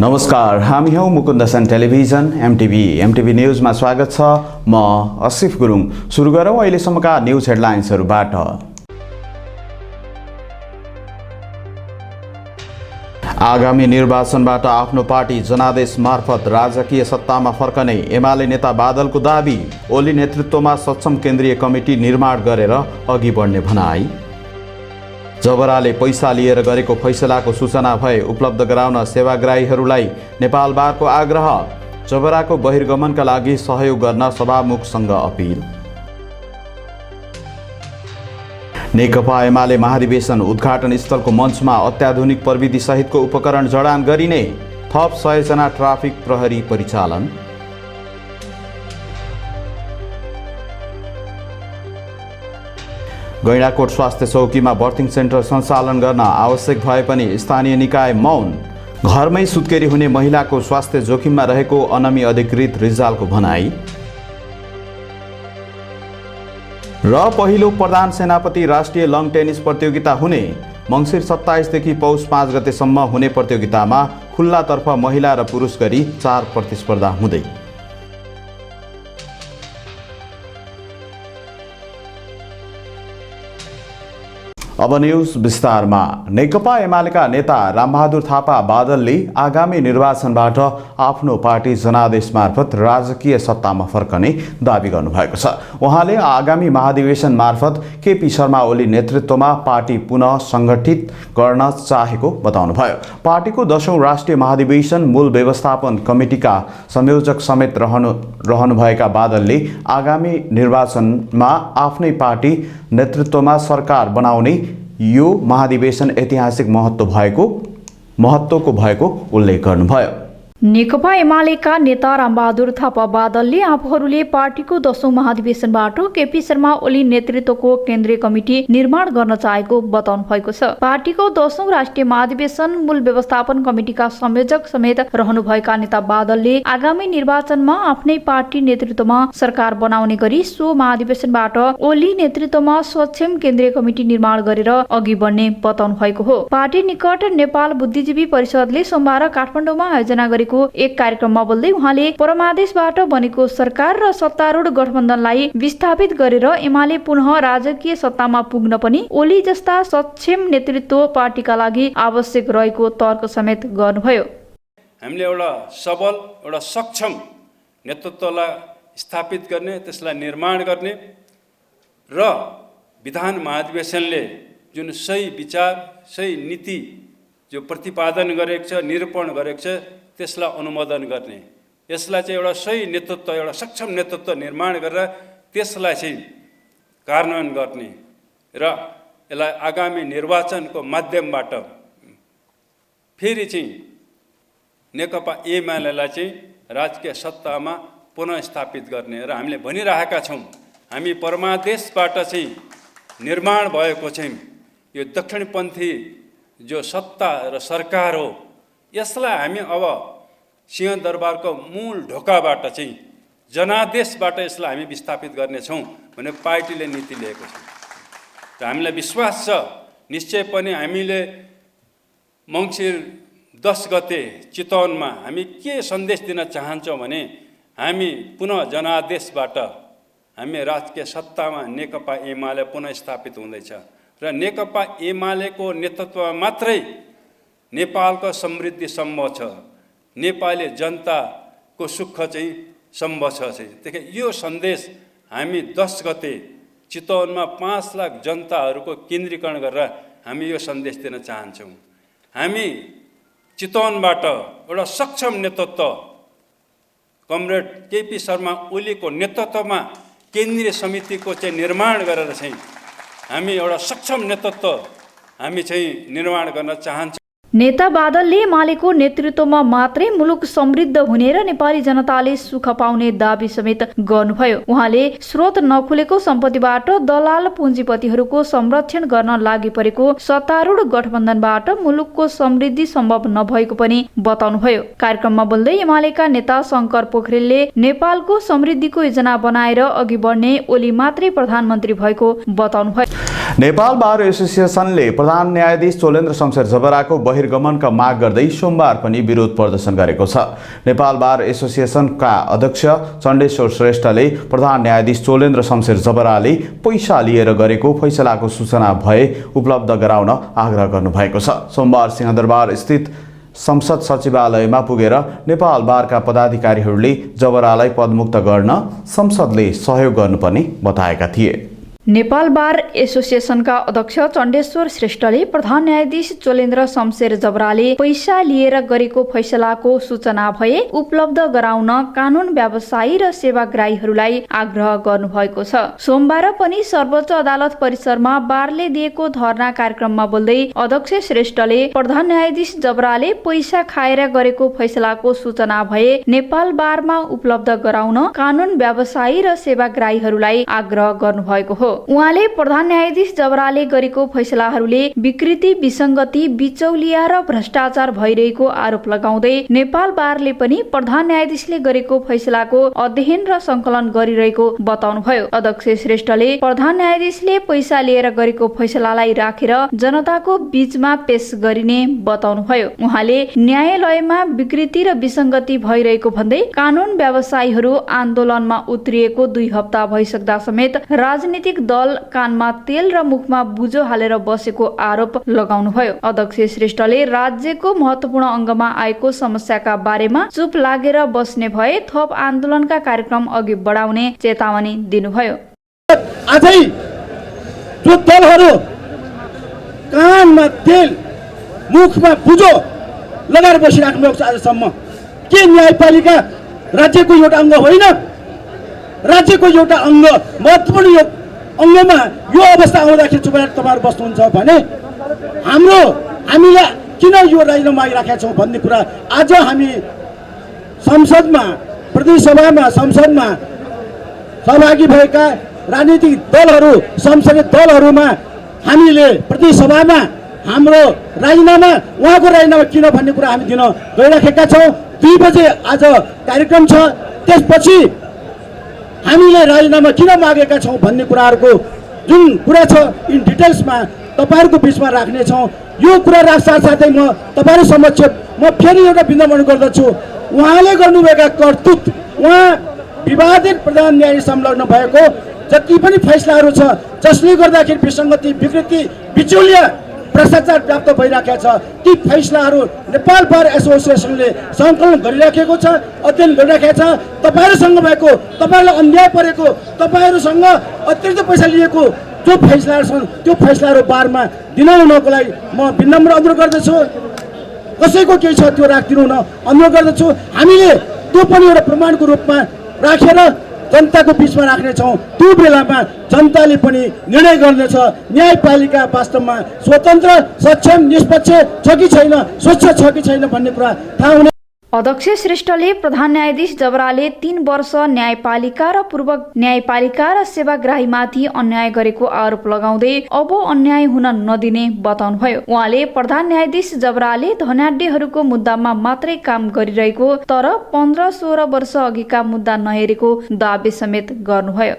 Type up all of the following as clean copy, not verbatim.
नमस्कार, हामी हौं मुकुन्द सेन टेलिभिजन एमटिभी न्यूजमा स्वागत छ। म असिफ गुरुङ। सुरु गरौं अहिलेसम्मका न्यूज हेडलाइन्सहरूबाट। आगामी निर्वाचनबाट आफ्नो पार्टी जनादेश मार्फत राजकीय सत्तामा फर्कने एमाले नेता बादलको दाबी। ओली नेतृत्वमा सक्षम केन्द्रीय कमिटी निर्माण गरेर अघि बढ्ने भनाई। जबराले पैसा लिएर गरेको फैसलाको सूचना भए उपलब्ध गराउन सेवाग्राहीहरूलाई नेपाल बारको आग्रह। जबराको बहिर्गमनका लागि सहयोग गर्न सभामुखसँग अपिल। नेकपा एमाले महाधिवेशन उद्घाटन स्थलको मञ्चमा अत्याधुनिक प्रविधि सहितको उपकरण जडान गरिने। थप 100 जना ट्राफिक प्रहरी परिचालन। गैंडाकोट स्वास्थ्य चौकीमा बर्थिङ सेन्टर सञ्चालन गर्न आवश्यक भए पनि स्थानीय निकाय मौन। घरमै सुत्केरी हुने महिलाको स्वास्थ्य जोखिममा रहेको अनमी अधिकृत रिजालको भनाई। र पहिलो प्रधान सेनापति राष्ट्रिय लं टेनिस प्रतियोगिता हुने। मङ्सिर 27 देखि पौष 5 गतेसम्म हुने प्रतियोगितामा खुल्लातर्फ महिला र पुरुष गरी 4 प्रतिस्पर्धा हुँदै। अब न्यूज विस्तारमा। नेकपा एमालेका नेता रामबहादुर थापा बादलले आगामी निर्वाचनबाट आफ्नो पार्टी जनादेश मार्फत राजकीय सत्तामा फर्कने दावी गर्नुभएको छ। उहाँले आगामी महाधिवेशन मार्फत केपी शर्मा ओली नेतृत्वमा पार्टी पुनः सङ्गठित गर्न चाहेको बताउनुभयो। पार्टीको 10औं राष्ट्रिय महाधिवेशन मूल व्यवस्थापन कमिटीका संयोजक समेत रहनुभएका बादलले आगामी निर्वाचनमा आफ्नै पार्टी नेतृत्वमा सरकार बनाउने यो महाधिवेशन ऐतिहासिक महत्त्वको भएको उल्लेख गर्नुभयो। नेकपा एमालेका नेता रामबहादुर थापा बादलले आफूहरूले पार्टीको 10औं महाधिवेशनबाट केपी शर्मा ओली नेतृत्वको केन्द्रीय कमिटी निर्माण गर्न चाहेको बताउनु भएको छ। पार्टीको 10औं राष्ट्रिय महाधिवेशन मूल व्यवस्थापन कमिटीका संयोजक समेत रहनुभएका नेता बादलले आगामी निर्वाचनमा आफ्नै पार्टी नेतृत्वमा सरकार बनाउने गरी सो महाधिवेशनबाट ओली नेतृत्वमा सक्षम केन्द्रीय कमिटी निर्माण गरेर अघि बढ्ने बताउनु भएको हो। पार्टी निकट नेपाल बुद्धिजीवी परिषदले सोमबार काठमाडौँमा आयोजना गरेको एक कार्यक्रममा बोल्दै उहाँले परमादेशबाट बनेको सरकार र सत्तारूढ गठबन्धनलाई विस्थापित गरेर एमाले पुनः राजकीय सत्तामा पुग्न पनि ओली जस्ता सक्षम नेतृत्व पार्टीका लागि आवश्यक रहेको तर्क समेत गर्नुभयो। हामीले एउटा सबल एउटा सक्षम नेतृत्वलाई स्थापित गर्ने, त्यसलाई निर्माण गर्ने र विधान महाधिवेशनले जुन सही विचार सही नीति जो प्रतिपादन गरेको छ, निरूपण गरेको छ, त्यसलाई अनुमोदन गर्ने, यसलाई चाहिँ एउटा सही नेतृत्व एउटा सक्षम नेतृत्व निर्माण गरेर त्यसलाई चाहिँ कार्यान्वयन गर्ने र यसलाई आगामी निर्वाचनको माध्यमबाट फेरि चाहिँ नेकपा एमालेलाई चाहिँ राजकीय सत्तामा पुनः स्थापित गर्ने र हामीले भनिरहेका छौँ हामी परमादेशबाट चाहिँ निर्माण भएको चाहिँ यो दक्षिणपन्थी जो सत्ता र सरकार हो यसलाई हामी अब सिंहदरबारको मूल ढोकाबाट चाहिँ जनादेशबाट यसलाई हामी विस्थापित गर्नेछौँ भने पार्टीले नीति लिएको छ र हामीलाई विश्वास छ निश्चय पनि हामीले मङ्सिर 10 गते चितवनमा हामी के सन्देश दिन चाहन्छौँ भने हामी पुनः जनादेशबाट हामी राजकीय सत्तामा नेकपा एमाले पुनः स्थापित हुँदैछ र नेकपा एमालेको नेतृत्वमा मात्रै नेपालको समृद्धि सम्भव छ, नेपाली जनताको सुख चाहिँ सम्भव छ। त्यही यो सन्देश हामी 10 गते चितवनमा 5 लाख जनताहरूको केन्द्रीकरण गरेर हामी यो सन्देश दिन चाहन्छौँ। हामी चितवनबाट एउटा सक्षम नेतृत्व कमरेड केपी शर्मा ओलीको नेतृत्वमा केन्द्रीय समितिको चाहिँ निर्माण गरेर चाहिँ हामी एउटा सक्षम नेतृत्व हामी चाहिँ निर्माण गर्न चाहन्छौँ। नेता बादलले एमालेको नेतृत्वमा मात्रै मुलुक समृद्ध हुने र नेपाली जनताले सुख पाउने दावी समेत गर्नुभयो। उहाँले स्रोत नखुलेको सम्पत्तिबाट दलाल पुँजीपतिहरूको संरक्षण गर्न लागि परेको सत्तारूढ गठबन्धनबाट मुलुकको समृद्धि सम्भव नभएको पनि बताउनुभयो। कार्यक्रममा बोल्दै एमालेका नेता शङ्कर पोखरेलले नेपालको समृद्धिको योजना बनाएर अघि बढ्ने ओली मात्रै प्रधानमन्त्री भएको बताउनुभयो। नेपाल बार एसोसिएसनले प्रधान न्यायाधीश चोलेन्द्र शमशेर जबराको बहिर्गमनका माग गर्दै सोमबार पनि विरोध प्रदर्शन गरेको छ। नेपाल बार एसोसिएसनका अध्यक्ष चण्डेश्वर श्रेष्ठले प्रधान न्यायाधीश चोलेन्द्र शमशेर जबराले पैसा लिएर गरेको फैसलाको सूचना भए उपलब्ध गराउन आग्रह गर्नुभएको छ। सोमबार सिंहदरबार स्थित संसद सचिवालयमा पुगेर नेपाल बारका पदाधिकारीहरूले जबरालाई पदमुक्त गर्न संसदले सहयोग गर्नुपर्ने बताएका थिए। नेपाल बार एसोसिएसनका अध्यक्ष चण्डेश्वर श्रेष्ठले प्रधान न्यायाधीश चोलेन्द्र शमशेर जबराले पैसा लिएर गरेको फैसलाको सूचना भए उपलब्ध गराउन कानून व्यवसायी र सेवाग्राहीहरूलाई आग्रह गर्नुभएको छ। सोमबार पनि सर्वोच्च अदालत परिसरमा बारले दिएको धरना कार्यक्रममा बोल्दै अध्यक्ष श्रेष्ठले प्रधान न्यायाधीश जबराले पैसा खाएर गरेको फैसलाको सूचना भए नेपाल बारमा उपलब्ध गराउन कानून व्यवसायी र सेवाग्राहीहरूलाई आग्रह गर्नुभएको हो। उहाँले प्रधान न्यायाधीश जबराले गरेको फैसलाहरूले विकृति, विसङ्गति, बिचौलिया र भ्रष्टाचार भइरहेको आरोप लगाउँदै नेपाल बारले पनि प्रधान न्यायाधीशले गरेको फैसलाको अध्ययन र संकलन गरिरहेको बताउनुभयो। अध्यक्ष श्रेष्ठले प्रधान न्यायाधीशले पैसा लिएर गरेको फैसलालाई राखेर जनताको बीचमा पेश गरिने बताउनुभयो। उहाँले न्यायालयमा विकृति र विसङ्गति भइरहेको भन्दै कानून व्यवसायीहरू आन्दोलनमा उत्रिएको 2 हप्ता भइसक्दा समेत राजनीतिक दल कानमा तेल र मुखमा बुझो हालेर बसेको आरोप लगाउनुभयो। अध्यक्ष श्रेष्ठले राज्यको महत्वपूर्ण अङ्गमा आएको समस्याका बारेमा चुप लागेर बस्ने भए थप आन्दोलनका कार्यक्रम अघि बढाउने चेतावनी दिनुभयो। आजै जो दलहरू कानमा तेल मुखमा बुझो लगाएर बसिराख्नु भएको छ आजसम्म, के न्यायपालिका राज्यको एउटा अङ्ग होइन? राज्यको एउटा अङ्ग, महत्त्वपूर्ण यो अङ्गमा यो अवस्था आउँदाखेरि चुपेर तपाईँहरू बस्नुहुन्छ भने हामीले किन यो राजीनामा मागिराखेका छौँ भन्ने कुरा आज हामी संसदमा, प्रदेश सभामा, संसदमा सहभागी भएका राजनीतिक दलहरू, संसदीय दलहरूमा हामीले प्रदेश सभामा हाम्रो राजीनामा, उहाँको राजीनामा किन भन्ने कुरा हामी दिन गइराखेका छौँ। 2 बजे आज कार्यक्रम छ। त्यसपछि हामीले राजीनामा किन मागेका छौँ भन्ने कुराहरूको जुन कुरा छ इन डिटेल्समा तपाईँहरूको बिचमा राख्नेछौँ। यो कुरा साथसाथै म तपाईँहरू समक्ष म फेरि एउटा विनम्र गर्दछु। उहाँले गर्नुभएका करतुत, उहाँ विवादित प्रधान न्यायाधीश संलग्न भएको जति पनि फैसलाहरू छ जसले गर्दाखेरि विसङ्गति, विकृति, बिचौलिया, भ्रष्टाचार प्राप्त भइराखेको छ, ती फैसलाहरू नेपाल बार एसोसिएसनले सङ्कलन गरिराखेको छ, अध्ययन गरिराखेको छ। तपाईँहरूसँग भएको, तपाईँहरूलाई अन्याय परेको, तपाईँहरूसँग अतिरिक्त पैसा लिएको जो फैसलाहरू छन् त्यो फैसलाहरू बारमा दिनाउनको लागि म विनम्र अनुरोध गर्दछु। कसैको केही छ त्यो राखिदिनु हुन अनुरोध गर्दछु। हामीले त्यो पनि एउटा प्रमाणको रूपमा राखेर जनताको बिचमा राख्नेछौँ। त्यो बेलामा जनताले पनि निर्णय गर्नेछ न्यायपालिका वास्तवमा स्वतन्त्र, सक्षम, निष्पक्ष छ कि छैन, स्वच्छ छ कि छैन भन्ने कुरा थाहा हुने। अध्यक्ष श्रेष्ठले प्रधान न्यायाधीश जबराले 3 वर्ष न्यायपालिका र पूर्व न्यायपालिका र सेवाग्राहीमाथि अन्याय गरेको आरोप लगाउँदै अब अन्याय हुन नदिने बताउनुभयो। उहाँले प्रधान न्यायाधीश जबराले धनाढ्यहरूको मुद्दामा मात्रै काम गरिरहेको तर 15-16 वर्ष अघिका मुद्दा नहेरेको दावी समेत गर्नुभयो।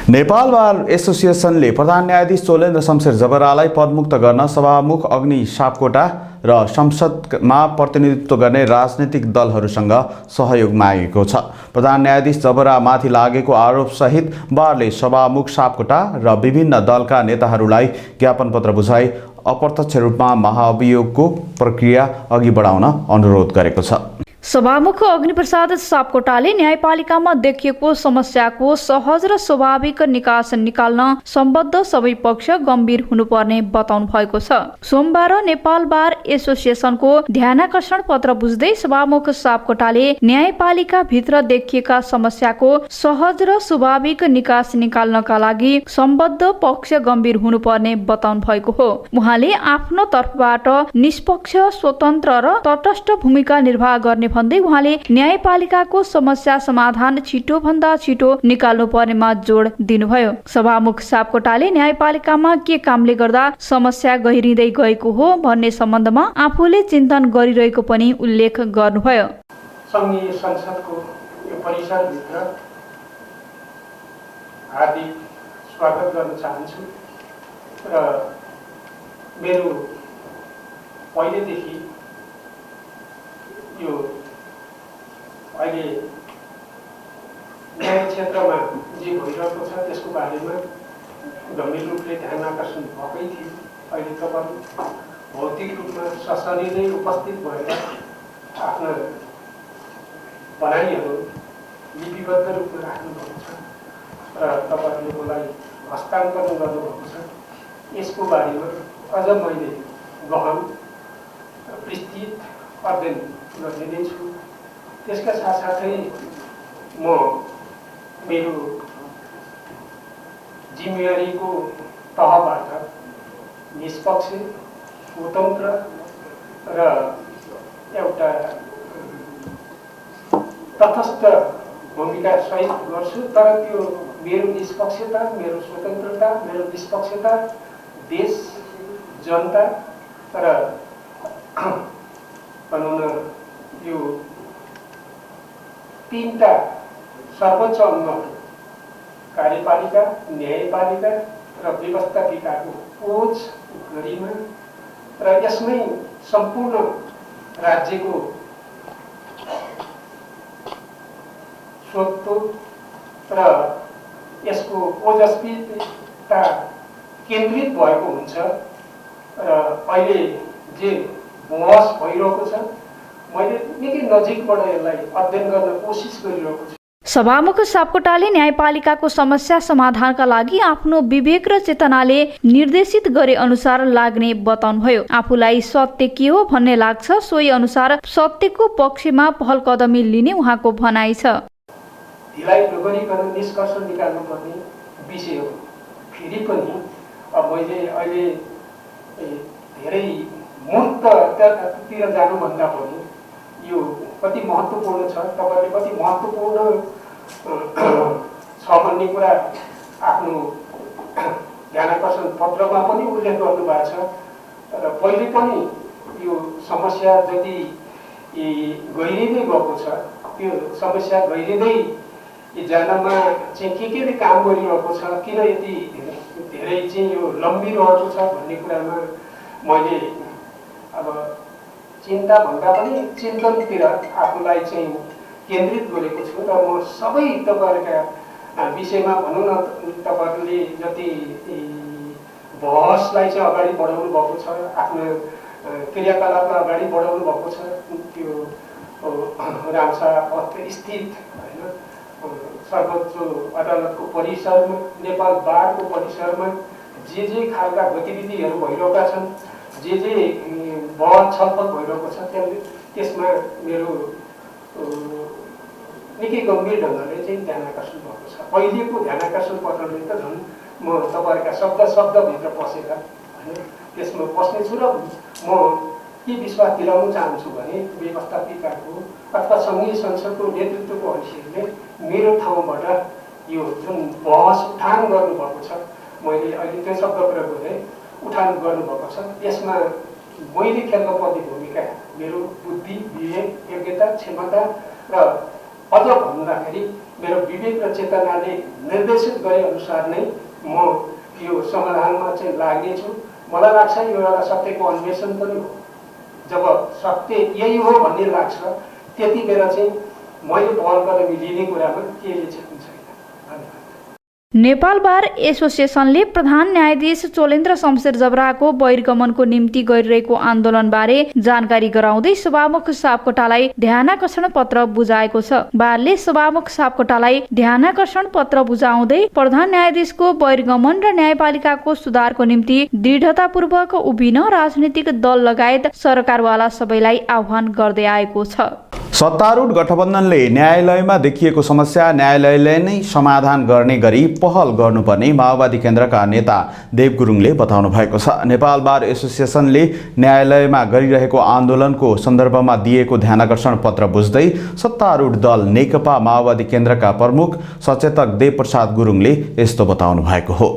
नेपाल बार एसोसिएसनले प्रधान न्यायाधीश चोलेन्द्र शमशेर जबरालाई पदमुक्त गर्न सभामुख अग्नि सापकोटा र संसदमा प्रतिनिधित्व गर्ने राजनीतिक दलहरूसँग सहयोग मागेको छ। प्रधान न्यायाधीश जबरामाथि लागेको आरोपसहित बारले सभामुख सापकोटा र विभिन्न दलका नेताहरूलाई ज्ञापन पत्र बुझाई अप्रत्यक्ष रूपमा महाअभियोगको प्रक्रिया अघि बढाउन अनुरोध गरेको छ। सभामुख अग्निप्रसाद सापकोटाले न्यायपालिकामा देखिएको समस्याको सहज र स्वाभाविक निकास निकाल्न सम्बद्ध सबै पक्ष गम्भीर हुनुपर्ने बताउनु भएको छ। सोमबार नेपाल बार एसोसिएसनको ध्यानाकर्षण पत्र बुझ्दै सभामुख सापकोटाले न्यायपालिका भित्र देखिएका समस्याको सहज र स्वाभाविक निकास निकाल्नका लागि सम्बद्ध पक्ष गम्भीर हुनुपर्ने बताउनु भएको हो। उहाँले आफ्नो तर्फबाट निष्पक्ष, स्वतन्त्र र तटस्थ भूमिका निर्वाह गर्ने भन्दै उहाँले न्यायपालिकाको समस्या समाधान छिटो भन्दा छिटो निकाल्नु पर्नेमा जोड दिनुभयो। सभामुख सापकोटाले न्यायपालिकामा के कामले गर्दा समस्या गहिरिँदै गएको हो भन्ने सम्बन्धमा आफूले चिन्तन गरिरहेको पनि उल्लेख गर्नुभयो। संघीय संसदको यो परिसरभित्र हार्दिक स्वागत गर्न चाहन्छु र मेरो पहिलेदेखि यो अहिले न्याय क्षेत्रमा जे भइरहेको छ त्यसको बारेमा गम्भीर रूपले ध्यान आकर्षण भएकै थियो। अहिले तपाईँ भौतिक रूपमा सशरीरै उपस्थित भएर आफ्ना भनाइहरू लिपिबद्ध रूपमा राख्नुभएको छ र तपाईँहरूले मलाई हस्तान्तरण गर्नुभएको छ। यसको बारेमा अझ मैले गहन विस्तृत अध्ययन गर्ने नै छु। त्यसका साथसाथै म मेरो जिम्मेवारीको तहबाट निष्पक्ष, स्वतन्त्र र एउटा तटस्थ भूमिका सहित गर्छु। तर त्यो मेरो निष्पक्षता, मेरो स्वतन्त्रता, मेरो निष्पक्षता देश, जनता र भनौँ न यो तीनटा सर्वोच्च अङ्गहरू कार्यपालिका, न्यायपालिका र व्यवस्थापिकाको कोच गरिमा र यसमै सम्पूर्ण राज्यको स्वत्व र यसको ओजस्वीता केन्द्रित भएको हुन्छ। र अहिले जे बहस भइरहेको छ, मैले निकै नजिकबाट यसलाई अध्ययन गर्न कोसिस गरिरहेको छु। सभामुख सापकोटाले न्यायपालिकाको समस्या समाधानका लागि आफ्नो विवेक र चेतनाले निर्देशित गरे अनुसार लाग्ने बताउनुभयो। आफूलाई सत्य के हो भन्ने लाग्छ, सोही अनुसार सत्यको पक्षमा पहल कदमी लिने उहाँको भनाइ छ। ढिलाइ नगरिकन निष्कर्ष निकाल्नुपर्ने विषय हो। फेरि पनि अब मैले अहिले धेरै मूर्ततिर जानुभन्दा पनि यो कति महत्त्वपूर्ण छ, तपाईँले कति महत्त्वपूर्ण छ भन्ने कुरा आफ्नो ध्यानाकर्षण पत्रमा पनि उल्लेख गर्नुभएको छ। र पहिले पनि यो समस्या जति गहिरिँदै गएको छ, त्यो समस्या गहिरिँदै जानमा चाहिँ के काम गरिरहेको छ, किन यति धेरै चाहिँ यो लम्बिरहेको छ भन्ने कुरामा मैले अब चिन्ता भन्दा पनि चिन्तनतिर आफूलाई चाहिँ केन्द्रित गरेको छु। र म सबै तपाईँहरूका विषयमा भनौँ न, तपाईँहरूले जति बहसलाई चाहिँ अगाडि बढाउनु भएको छ, आफ्नो क्रियाकलापलाई अगाडि बढाउनु भएको छ, त्यो रामसा पथ स्थित होइन सर्वोच्च अदालतको परिसरमा, नेपाल बारको परिसरमा जे खालका गतिविधिहरू भइरहेका छन्, जे बहस छलफल भइरहेको छ, त्यसमा मेरो निकै गम्भीर ढङ्गले चाहिँ ध्यान आकर्षण भएको छ। अहिलेको ध्यान आकर्षण पत्रले त झन् म तपाईँहरूका शब्दभित्र पसेर होइन त्यसमा पस्नेछु। र म के विश्वास दिलाउन चाहन्छु भने व्यवस्थापिकाको अथवा सङ्घीय संसदको नेतृत्वको हैसियतले मेरो ठाउँबाट यो जुन बहस उठान गर्नुभएको छ, मैले अहिले त्यो शब्द प्रयोग गरेँ, उठान गर्नुभएको छ, यसमा मैले खेल्नुपर्ने भूमिका मेरो बुद्धि, विवेक, योग्यता, क्षमता र अझ भन्दाखेरि मेरो विवेक र चेतनाले निर्देशित गरे अनुसार नै म यो समाधानमा चाहिँ लाग्नेछु। मलाई लाग्छ यो एउटा सत्यको अन्वेषण पनि हो। जब सत्य यही हो भन्ने लाग्छ, त्यति बेला चाहिँ मैले पहल कदमी लिने कुरामा केही छैन। नेपाल बार एसोसिएसनले प्रधान न्यायाधीश चोलेन्द्र शमशेर जबराको बहिर्गमनको निम्ति गरिरहेको आन्दोलनबारे जानकारी गराउँदै सभामुख सापकोटालाई ध्यानाकर्षण पत्र बुझाएको छ। बारले सभामुख सापकोटालाई ध्यानाकर्षण पत्र बुझाउँदै प्रधान न्यायाधीशको बहिर्गमन र न्यायपालिकाको सुधारको निम्ति दृढतापूर्वक उभिन राजनीतिक दल लगायत सरकारवाला सबैलाई आह्वान गर्दै आएको छ। सत्तारूढ गठबन्धनले न्यायालयमा देखिएको समस्या न्यायालयले नै समाधान गर्ने गरी पहल गर्नुपर्ने माओवादी केन्द्रका नेता देव गुरुङले बताउनु भएको छ। नेपाल बार एसोसिएसनले न्यायालयमा गरिरहेको आन्दोलनको सन्दर्भमा दिएको ध्यानाकर्षण पत्र बुझ्दै सत्तारूढ दल नेकपा माओवादी केन्द्रका प्रमुख सचेतक देव प्रसाद गुरुङले यस्तो बताउनु भएको हो।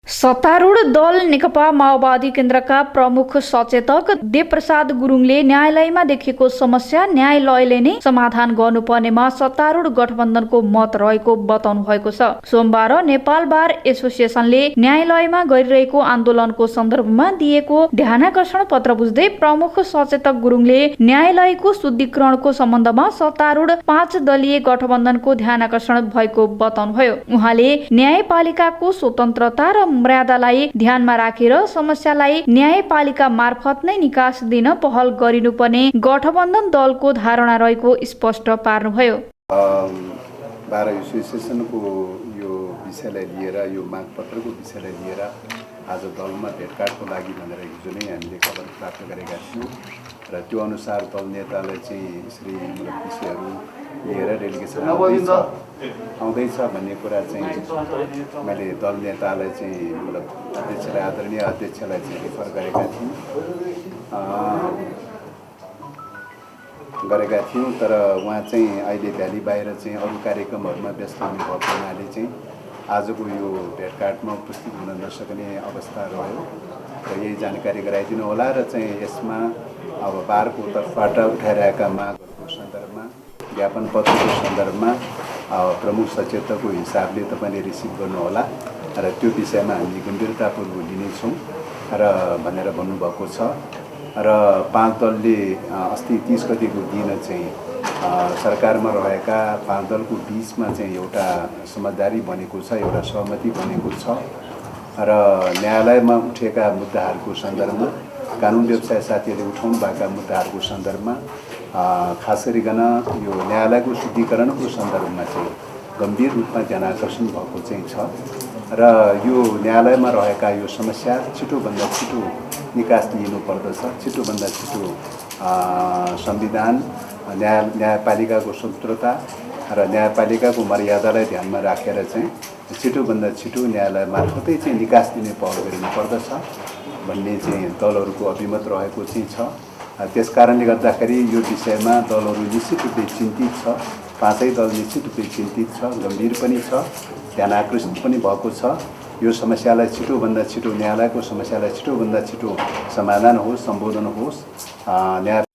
सत्तारूढ दल नेकपा माओवादी केन्द्रका प्रमुख सचेतक देवप्रसाद गुरुङले न्यायालयमा देखिएको समस्या न्यायालयले नै समाधान गर्नुपर्नेमा सत्तारूढ गठबन्धनको मत रहेको बताउनु भएको छ। सोमबार नेपाल बार एसोसिएसनले न्यायालयमा गरिरहेको आन्दोलनको सन्दर्भमा दिएको ध्यानाकर्षण पत्र बुझ्दै प्रमुख सचेतक गुरुङले न्यायालयको शुद्धिकरणको सम्बन्धमा सत्तारूढ 5 दलीय गठबन्धनको ध्यानाकर्षण भएको बताउनुभयो। उहाँले न्यायपालिकाको स्वतन्त्रता र मर्यादालाई ध्यानमा राखेर समस्यालाई न्यायपालिका मार्फत नै निकास दिन पहल गरिनुपर्ने गठबन्धन दलको धारणा रहेको स्पष्ट पार्नुभयो। बार एसोसिएसनको यो विषयलाई लिएर, यो मागपत्रको विषयलाई लिएर आज दलमा भेटघाटको लागि भनेर हिजो नै हामीले खबर प्राप्त गरेका थियौँ र त्यो अनुसार दल नेताले चाहिँ श्री विषयहरू लिएर डेलिगेसन आउँदैछ भन्ने कुरा चाहिँ मैले दल नेतालाई चाहिँ अध्यक्षलाई, आदरणीय अध्यक्षलाई चाहिँ रेफर गरेका थियौँ तर उहाँ चाहिँ अहिले भ्याली बाहिर चाहिँ अरू कार्यक्रमहरूमा व्यस्त हुनुभएको हुनाले चाहिँ आजको यो भेटघाटमा उपस्थित हुन नसक्ने अवस्था रह्यो र यही जानकारी गराइदिनु होला र चाहिँ यसमा अब बारको तर्फबाट उठाइरहेका मागहरूको सन्दर्भमा, ज्ञापन पत्रको सन्दर्भमा प्रमुख सचेतकको हिसाबले तपाईँले रिसिभ गर्नुहोला र त्यो विषयमा हामी गम्भीरतापूर्वक लिनेछौँ र भनेर भन्नुभएको छ। र 5 दलले अस्ति 30 गतिको दिन चाहिँ सरकारमा रहेका 5 दलको बिचमा चाहिँ एउटा समझदारी बनेको छ, एउटा सहमति बनेको छ र न्यायालयमा उठेका मुद्दाहरूको सन्दर्भमा, कानुन व्यवसाय साथीहरूले उठाउनु भएका मुद्दाहरूको सन्दर्भमा खास गरिकन यो न्यायालयको शुद्धिकरणको सन्दर्भमा चाहिँ गम्भीर रूपमा ध्यानाकर्षण भएको चाहिँ छ र यो न्यायालयमा रहेका यो समस्या छिटोभन्दा छिटो निकास लिनुपर्दछ। छिटोभन्दा छिटो संविधान, न्यायपालिकाको स्वतन्त्रता र न्यायपालिकाको मर्यादालाई ध्यानमा राखेर चाहिँ छिटोभन्दा छिटो न्यायालय मार्फतै चाहिँ निकास दिने पहल गरिनुपर्दछ भन्ने चाहिँ दलहरूको अभिमत रहेको चाहिँ छ। त्यसकारणले गर्दाखेरि यो विषयमा दलहरू निश्चित रूपले चिन्तित छ। 5 दल निश्चित रूपले चिन्तित छ, गम्भीर पनि छ, ध्यानाकर्षित पनि भएको छ। यो समस्यालाई छिटोभन्दा छिटो, न्यायालयको समस्यालाई छिटोभन्दा छिटो समाधान होस्, सम्बोधन होस्।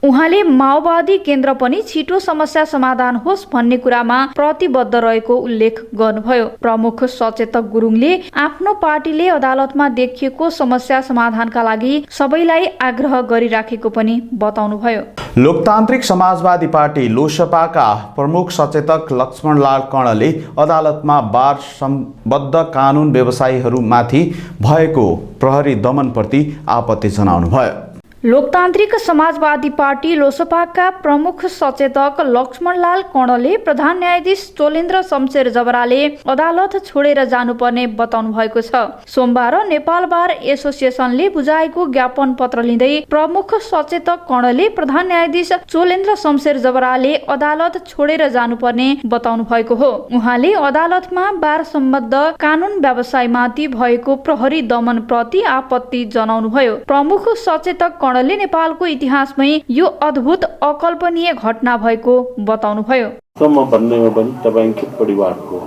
उहाँले माओवादी केन्द्र पनि छिटो समस्या समाधान होस् भन्ने कुरामा प्रतिबद्ध रहेको उल्लेख गर्नुभयो। प्रमुख सचेतक गुरुङले आफ्नो पार्टीले अदालतमा देखिएको समस्या समाधानका लागि सबैलाई आग्रह गरिराखेको पनि बताउनुभयो। लोकतान्त्रिक समाजवादी पार्टी लोसपाका प्रमुख सचेतक लक्ष्मणलाल कर्णले अदालतमा बार सम्बद्ध कानुन व्यवसायीहरूमाथि भएको प्रहरी दमनप्रति आपत्ति जनाउनुभयो। लोकतान्त्रिक समाजवादी पार्टी लोसपाका प्रमुख सचेतक लक्ष्मणलाल कर्णले प्रधान न्यायाधीश चोलेन्द्र शमशेर जबराले अदालत छोडेर जानुपर्ने बताउनु भएको छ। सोमबार नेपाल बार एसोसिएसनले बुझाएको ज्ञापन पत्र लिँदै प्रमुख सचेतक कर्णले प्रधान न्यायाधीश चोलेन्द्र शमशेर जबराले अदालत छोडेर जानुपर्ने बताउनु भएको हो। उहाँले अदालतमा बार सम्बद्ध कानुन व्यवसायमाथि भएको प्रहरी दमन प्रति आपत्ति जनाउनुभयो। प्रमुख सचेतक कर्णले नेपालको इतिहासमै यो अद्भुत अकल्पनीय घटना भएको बताउनुभयो। भन्नेमा पनि तपाईंकै परिवारको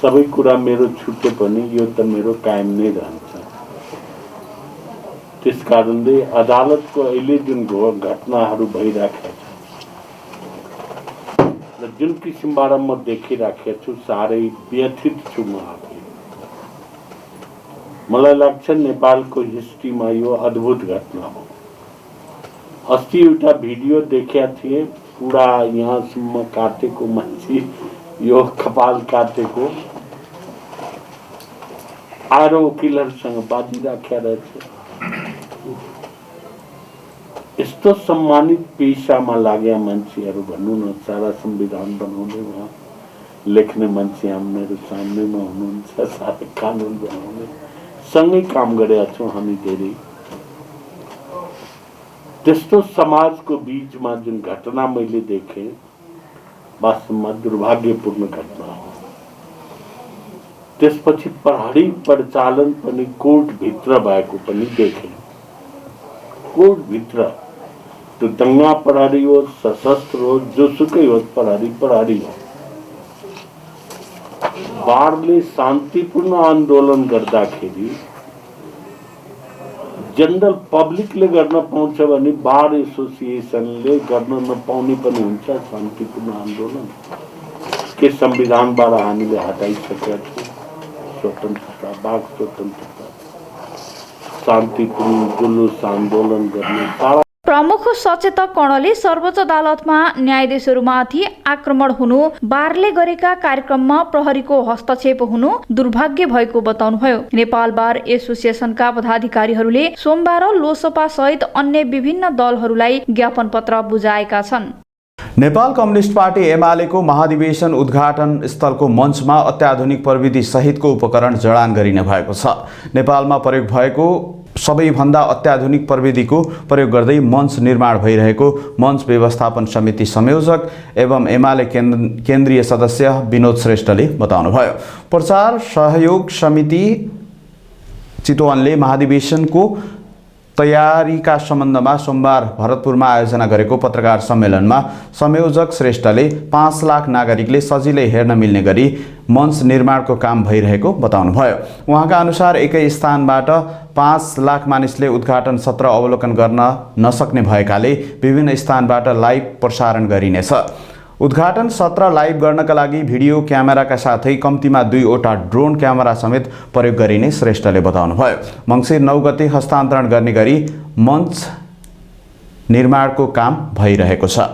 सबै कुरा मेरो छुट्टे पनि यो त मेरो कायम नै रहन्छ। त्यसकारणले अदालतको अहिले जुन घटनाहरू भइराखेका छन् र जुन किसिमबाट म देखिराखेको छु साह्रै व्यथित छु म आफै। मलाई लाग्छ नेपालको हिस्ट्रीमा यो अद्भुत घटना हो। अस्ति एउटा भिडियो देखेका थिएँ, पुरा यहाँसम्म काटेको मान्छे, यो कपाल काटेको आएर वकिलहरूसँग बाजिराखेका रहेछ। यस्तो सम्मानित पेसामा लागेका मान्छेहरू भन्नु न, सारा संविधान बनाउने भयो, लेख्ने मान्छे हाम्रो सामनेमा हुनुहुन्छ, सारा कानुन बनाउने सँगै काम गरेका छौँ हामी धेरै। त्यस्तो समाजको बीचमा जुन घटना मैले देखेँ वास्तवमा दुर्भाग्यपूर्ण घटना हो। त्यसपछि प्रहरी परिचालन पनि कोर्टभित्र भएको पनि देखेँ। कोर्टभित्र त्यो दंगा प्रहरी हो, सशस्त्र हो, जोसुकै हो, प्रहरी हो। बारले शान्तिपूर्ण आन्दोलन गर्दाखेरि जनरल पब्लिकले गर्न पाउँछ भने बार एसोसिएसनले गर्न नपाउने पनि हुन्छ शान्तिपूर्ण आन्दोलन। के संविधानबाट हामीले हटाइसकेका छौँ स्वतन्त्रता, वाक स्वतन्त्रता, शान्तिपूर्ण जुलुस आन्दोलन गर्ने। प्रमुख सचेतक कर्णले सर्वोच्च अदालतमा न्यायाधीशहरूमाथि आक्रमण हुनु, बारले गरेका कार्यक्रममा प्रहरीको हस्तक्षेप हुनु दुर्भाग्य भएको बताउनुभयो। नेपाल बार एसोसिएसनका पदाधिकारीहरूले सोमबार लोसपा सहित अन्य विभिन्न दलहरूलाई ज्ञापन पत्र बुझाएका छन्। नेपाल कम्युनिस्ट पार्टी एमालेको महाधिवेशन उद्घाटन स्थलको मञ्चमा अत्याधुनिक प्रविधि सहितको उपकरण जडान गरिने भएको छ। नेपालमा प्रयोग भएको सबैभन्दा अत्याधुनिक प्रविधिको प्रयोग गर्दै मञ्च निर्माण भइरहेको मञ्च व्यवस्थापन समिति संयोजक एवं एमाले केन्द्रीय सदस्य विनोद श्रेष्ठले बताउनुभयो। प्रचार सहयोग समिति चितवनले महाधिवेशनको तयारीका सम्बन्धमा सोमबार भरतपुरमा आयोजना गरेको पत्रकार सम्मेलनमा संयोजक श्रेष्ठले 5 लाख नागरिकले सजिलै हेर्न मिल्ने गरी मञ्च निर्माणको काम भइरहेको बताउनुभयो। उहाँका अनुसार एकै स्थानबाट 5 लाख मानिसले उद्घाटन सत्र अवलोकन गर्न नसक्ने भएकाले विभिन्न स्थानबाट लाइभ प्रसारण गरिनेछ। उद्घाटन सत्र लाइभ गर्नका लागि भिडियो क्यामेराका साथै कम्तीमा 2वटा ड्रोन क्यामेरा समेत प्रयोग गरिने श्रेष्ठले बताउनुभयो। मङ्सिर 9 गते हस्तान्तरण गर्ने गरी मञ्च निर्माणको काम भइरहेको छ।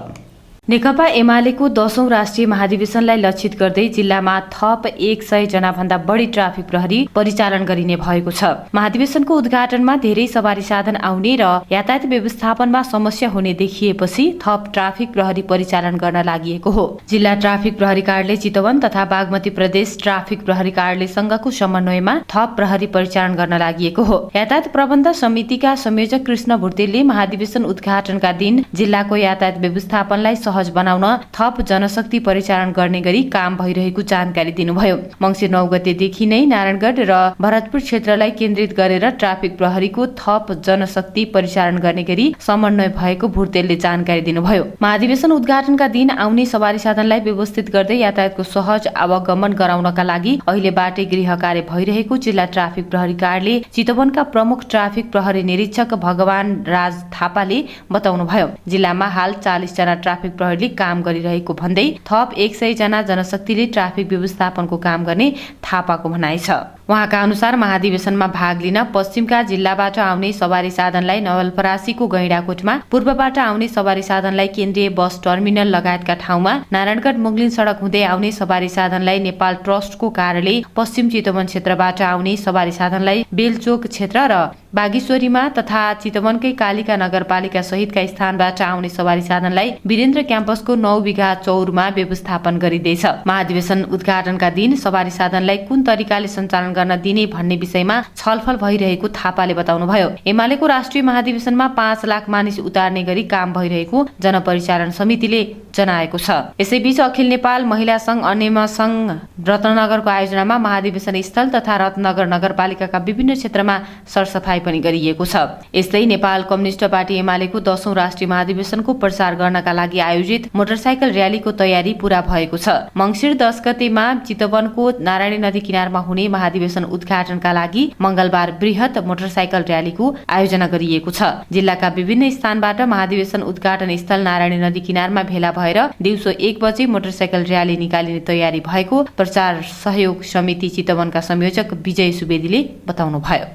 नेकपा एमालेको 10औं राष्ट्रिय महाधिवेशनलाई लक्षित गर्दै जिल्लामा थप 100 जना भन्दा बढी ट्राफिक प्रहरी परिचालन गरिने भएको छ। महाधिवेशनको उद्घाटनमा धेरै सवारी साधन आउने र यातायात व्यवस्थापनमा समस्या हुने देखिएपछि थप ट्राफिक प्रहरी परिचालन गर्न लागिएको हो। जिल्ला ट्राफिक प्रहरी कार्यालय चितवन तथा बागमती प्रदेश ट्राफिक प्रहरी कार्यालयसँगको समन्वयमा थप प्रहरी परिचालन गर्न लागिएको हो। यातायात प्रबन्ध समितिका संयोजक कृष्ण भुर्तेलले महाधिवेशन उद्घाटनका दिन जिल्लाको यातायात व्यवस्थापनलाई सहज बनाउन थप जनशक्ति परिचालन गर्ने गरी काम भइरहेको जानकारी दिनुभयो। मङ्सिर 9 गतेदेखि नै नारायणगढ र भरतपुर क्षेत्रलाई केन्द्रित गरेर ट्राफिक प्रहरीको थप जनशक्ति परिचालन गर्ने गरी समन्वय भएको भुर्तेलले जानकारी दिनुभयो। महाधिवेशन उद्घाटनका दिन आउने सवारी साधनलाई व्यवस्थित गर्दै यातायातको सहज आवागमन गराउनका लागि अहिलेबाटै गृह कार्य भइरहेको जिल्ला ट्राफिक प्रहरी कार्यालय चितवनका प्रमुख ट्राफिक प्रहरी निरीक्षक भगवान राज थापाले बताउनुभयो। जिल्लामा हाल 40 जना ट्राफिक प्रहरीले काम गरिरहेको भन्दै थप 100 जना जनशक्तिले ट्राफिक व्यवस्थापनको काम गर्ने थापाको भनाइ छ। उहाँका अनुसार महाधिवेशनमा भाग लिन पश्चिमका जिल्लाबाट आउने सवारी साधनलाई नवलपरासीको गैंडाकोटमा, पूर्वबाट आउने सवारी साधनलाई केन्द्रीय बस टर्मिनल लगायतका ठाउँमा, नारायणगढ मुगलिन सडक हुँदै आउने सवारी साधनलाई नेपाल ट्रस्टको कार्यालय, पश्चिम चितवन क्षेत्रबाट आउने सवारी साधनलाई बेलचोक क्षेत्र र बागेश्वरीमा तथा चितवनकै कालिका नगरपालिका सहितका स्थानबाट आउने सवारी साधनलाई वीरेन्द्र क्याम्पसको 9 बिघा चौरमा व्यवस्थापन गरिँदैछ। महाधिवेशन उद्घाटनका दिन सवारी साधनलाई कुन तरिकाले सञ्चालन गर्न दिने भन्ने विषयमा छलफल भइरहेको थापाले बताउनुभयो। एमालेको राष्ट्रिय महाधिवेशनमा 5 लाख मानिस उतार्ने गरी काम भइरहेको जनपरिचालन समितिले जनाएको छ। यसैबीच अखिल नेपाल महिला संघ अन्यमा संघ रत्नगरको आयोजनामा महाधिवेशन स्थल तथा रत्नगर नगरपालिकाका विभिन्न क्षेत्रमा सरसफाई पनि गरिएको छ। यस्तै नेपाल कम्युनिस्ट पार्टी एमालेको 10औं राष्ट्रिय महाधिवेशनको प्रचार गर्नका लागि आयोजित मोटरसाइकल र्यालीको तयारी पूरा भएको छ। मङ्सिर 10 गतेमा चितवनको नारायणी नदी किनारमा हुने महाधिवेशन उद्घाटनका लागि मंगलबार बृहत मोटरसाइकल र्यालीको आयोजना गरिएको छ। जिल्लाका विभिन्न स्थानबाट महाधिवेशन उद्घाटन स्थल नारायणी नदी किनारमा भेला भएर दिउँसो 1 बजे मोटरसाइकल र्याली निकालिने तयारी भएको प्रचार सहयोग समिति चितवनका संयोजक विजय सुवेदीले बताउनुभयो।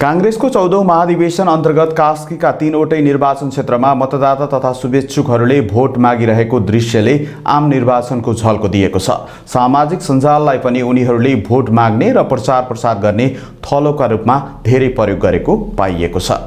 कांग्रेसको 14औं महाधिवेशन अन्तर्गत कास्कीका 3वटै निर्वाचन क्षेत्रमा मतदाता तथा शुभेच्छुकहरूले भोट मागिरहेको दृश्यले आम निर्वाचनको झल्को दिएको छ। सामाजिक सञ्जाललाई पनि उनीहरूले भोट माग्ने र प्रचार प्रसार गर्ने थलोका रूपमा धेरै प्रयोग गरेको पाइएको छ।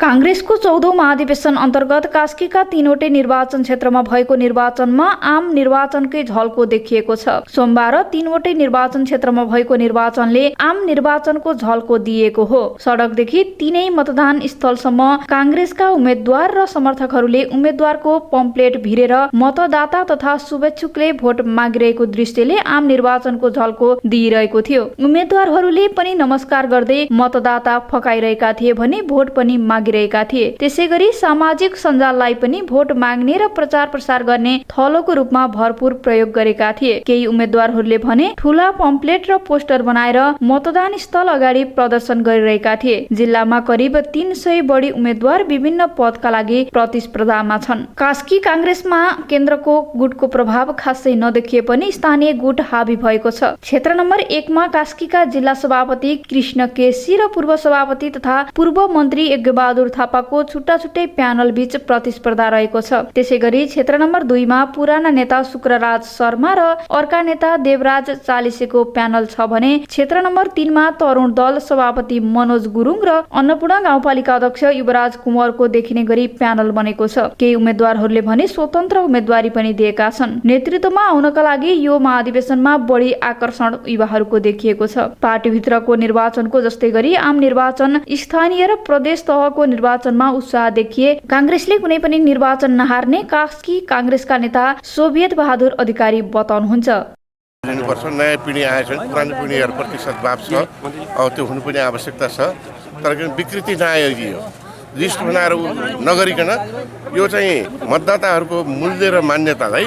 कांग्रेसको 14औं महाधिवेशन अन्तर्गत कास्कीका 3वटै निर्वाचन क्षेत्रमा भएको निर्वाचनमा आम निर्वाचनकै झल्को देखिएको छ। सोमबार 3वटै निर्वाचन क्षेत्रमा भएको निर्वाचनले आम निर्वाचनको झल्को दिएको हो। सडकदेखि 3 मतदान स्थलसम्म कांग्रेसका उम्मेद्वार र समर्थकहरूले उम्मेद्वारको पम्पलेट भिरेर मतदाता तथा शुभेच्छुकले भोट मागिरहेको दृश्यले आम निर्वाचनको झल्को दिइरहेको थियो। उम्मेद्वारहरूले पनि नमस्कार गर्दै मतदाता फकाइरहेका थिए भने भोट पनि मागिरहेका राखिरहेका थिए। त्यसैगरी सामाजिक सञ्जाललाई पनि भोट माग्ने र प्रचार प्रसार गर्ने थलोको रूपमा भरपूर प्रयोग गरेका थिए। केही उम्मेद्वारहरूले भने ठूला पम्पलेट र पोस्टर बनाएर मतदान स्थल अगाडि प्रदर्शन गरिरहेका थिए। जिल्लामा करिब 300 बढी उम्मेद्वार विभिन्न पदका लागि प्रतिस्पर्धामा छन्। कास्की कांग्रेसमा केन्द्रको गुटको प्रभाव खासै नदेखिए पनि स्थानीय गुट हावी भएको छ। क्षेत्र नम्बर 1 मा कास्कीका जिल्ला सभापति कृष्ण केसी र पूर्व सभापति तथा पूर्व मन्त्री यज्ञबहादुर थापाको छुट्टा छुट्टै प्यानल बीच प्रतिस्पर्धा रहेको छ। त्यसैगरी क्षेत्र नम्बर 2 मा पुराना नेता शुक्रराज शर्मा र अर्का नेता देवराज चालिसेको प्यानल छ भने क्षेत्र नम्बर 3 मा तरुण दल सभापति मनोज गुरुङ र अन्नपूर्ण गाउँपालिका अध्यक्ष युवराज कुमारको देखिने गरी प्यानल बनेको छ। केही उम्मेद्वारहरूले भने स्वतन्त्र उम्मेदवारी पनि दिएका छन्। नेतृत्वमा आउनका लागि यो महाधिवेशनमा बढी आकर्षण युवाहरूको देखिएको छ। पार्टीभित्रको निर्वाचनको जस्तै गरी आम निर्वाचन, स्थानीय र प्रदेश तहको निर्वाचनमा उत्साह देखिए कांग्रेसले कुनै पनि निर्वाचन नहार्ने कास्की कांग्रेसका नेता सोभियत बहादुर अधिकारी बताउनुहुन्छ। नयाँ पिँढी आएछन्, पुरानो पिँढीहरूप्रति सद्भाव छ, त्यो हुनुपर्ने आवश्यकता छ। तर विकृति नआइदियो, लिस्ट बनाएर नगरिकन यो चाहिँ मतदाताहरूको मूल्य र मान्यतालाई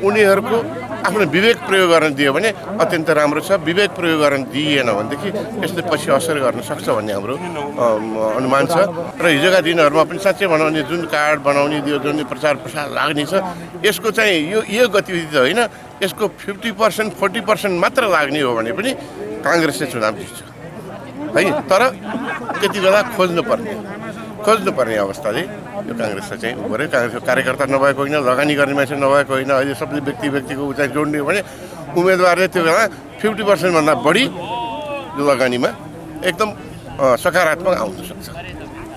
उनीहरूको आफ्नो विवेक प्रयोग गर्न दियो भने अत्यन्त राम्रो छ। विवेक प्रयोग गर्न दिइएन भनेदेखि यसले पछि असर गर्न सक्छ भन्ने हाम्रो अनुमान छ। र हिजोका दिनहरूमा पनि साँच्चै भनौँ भने जुन कार्ड बनाउने जुन प्रचार प्रसार लाग्ने छ, यसको चाहिँ यो गतिविधि त होइन, यसको 50% 40% मात्र लाग्ने हो भने पनि काङ्ग्रेसले चुनाव जित्छ है। तर त्यति बेला खोज्नुपर्ने अवस्थाले यो काङ्ग्रेसलाई चाहिँ उभरे। काङ्ग्रेसको कार्यकर्ता नभएको होइन, लगानी गर्ने मान्छे नभएको होइन, अहिले सबले व्यक्तिको चाहिँ जोड्ने हो भने उम्मेदवारले त्यो बेला 50% भन्दा बढी लगानीमा एकदम सकारात्मक आउन सक्छ है।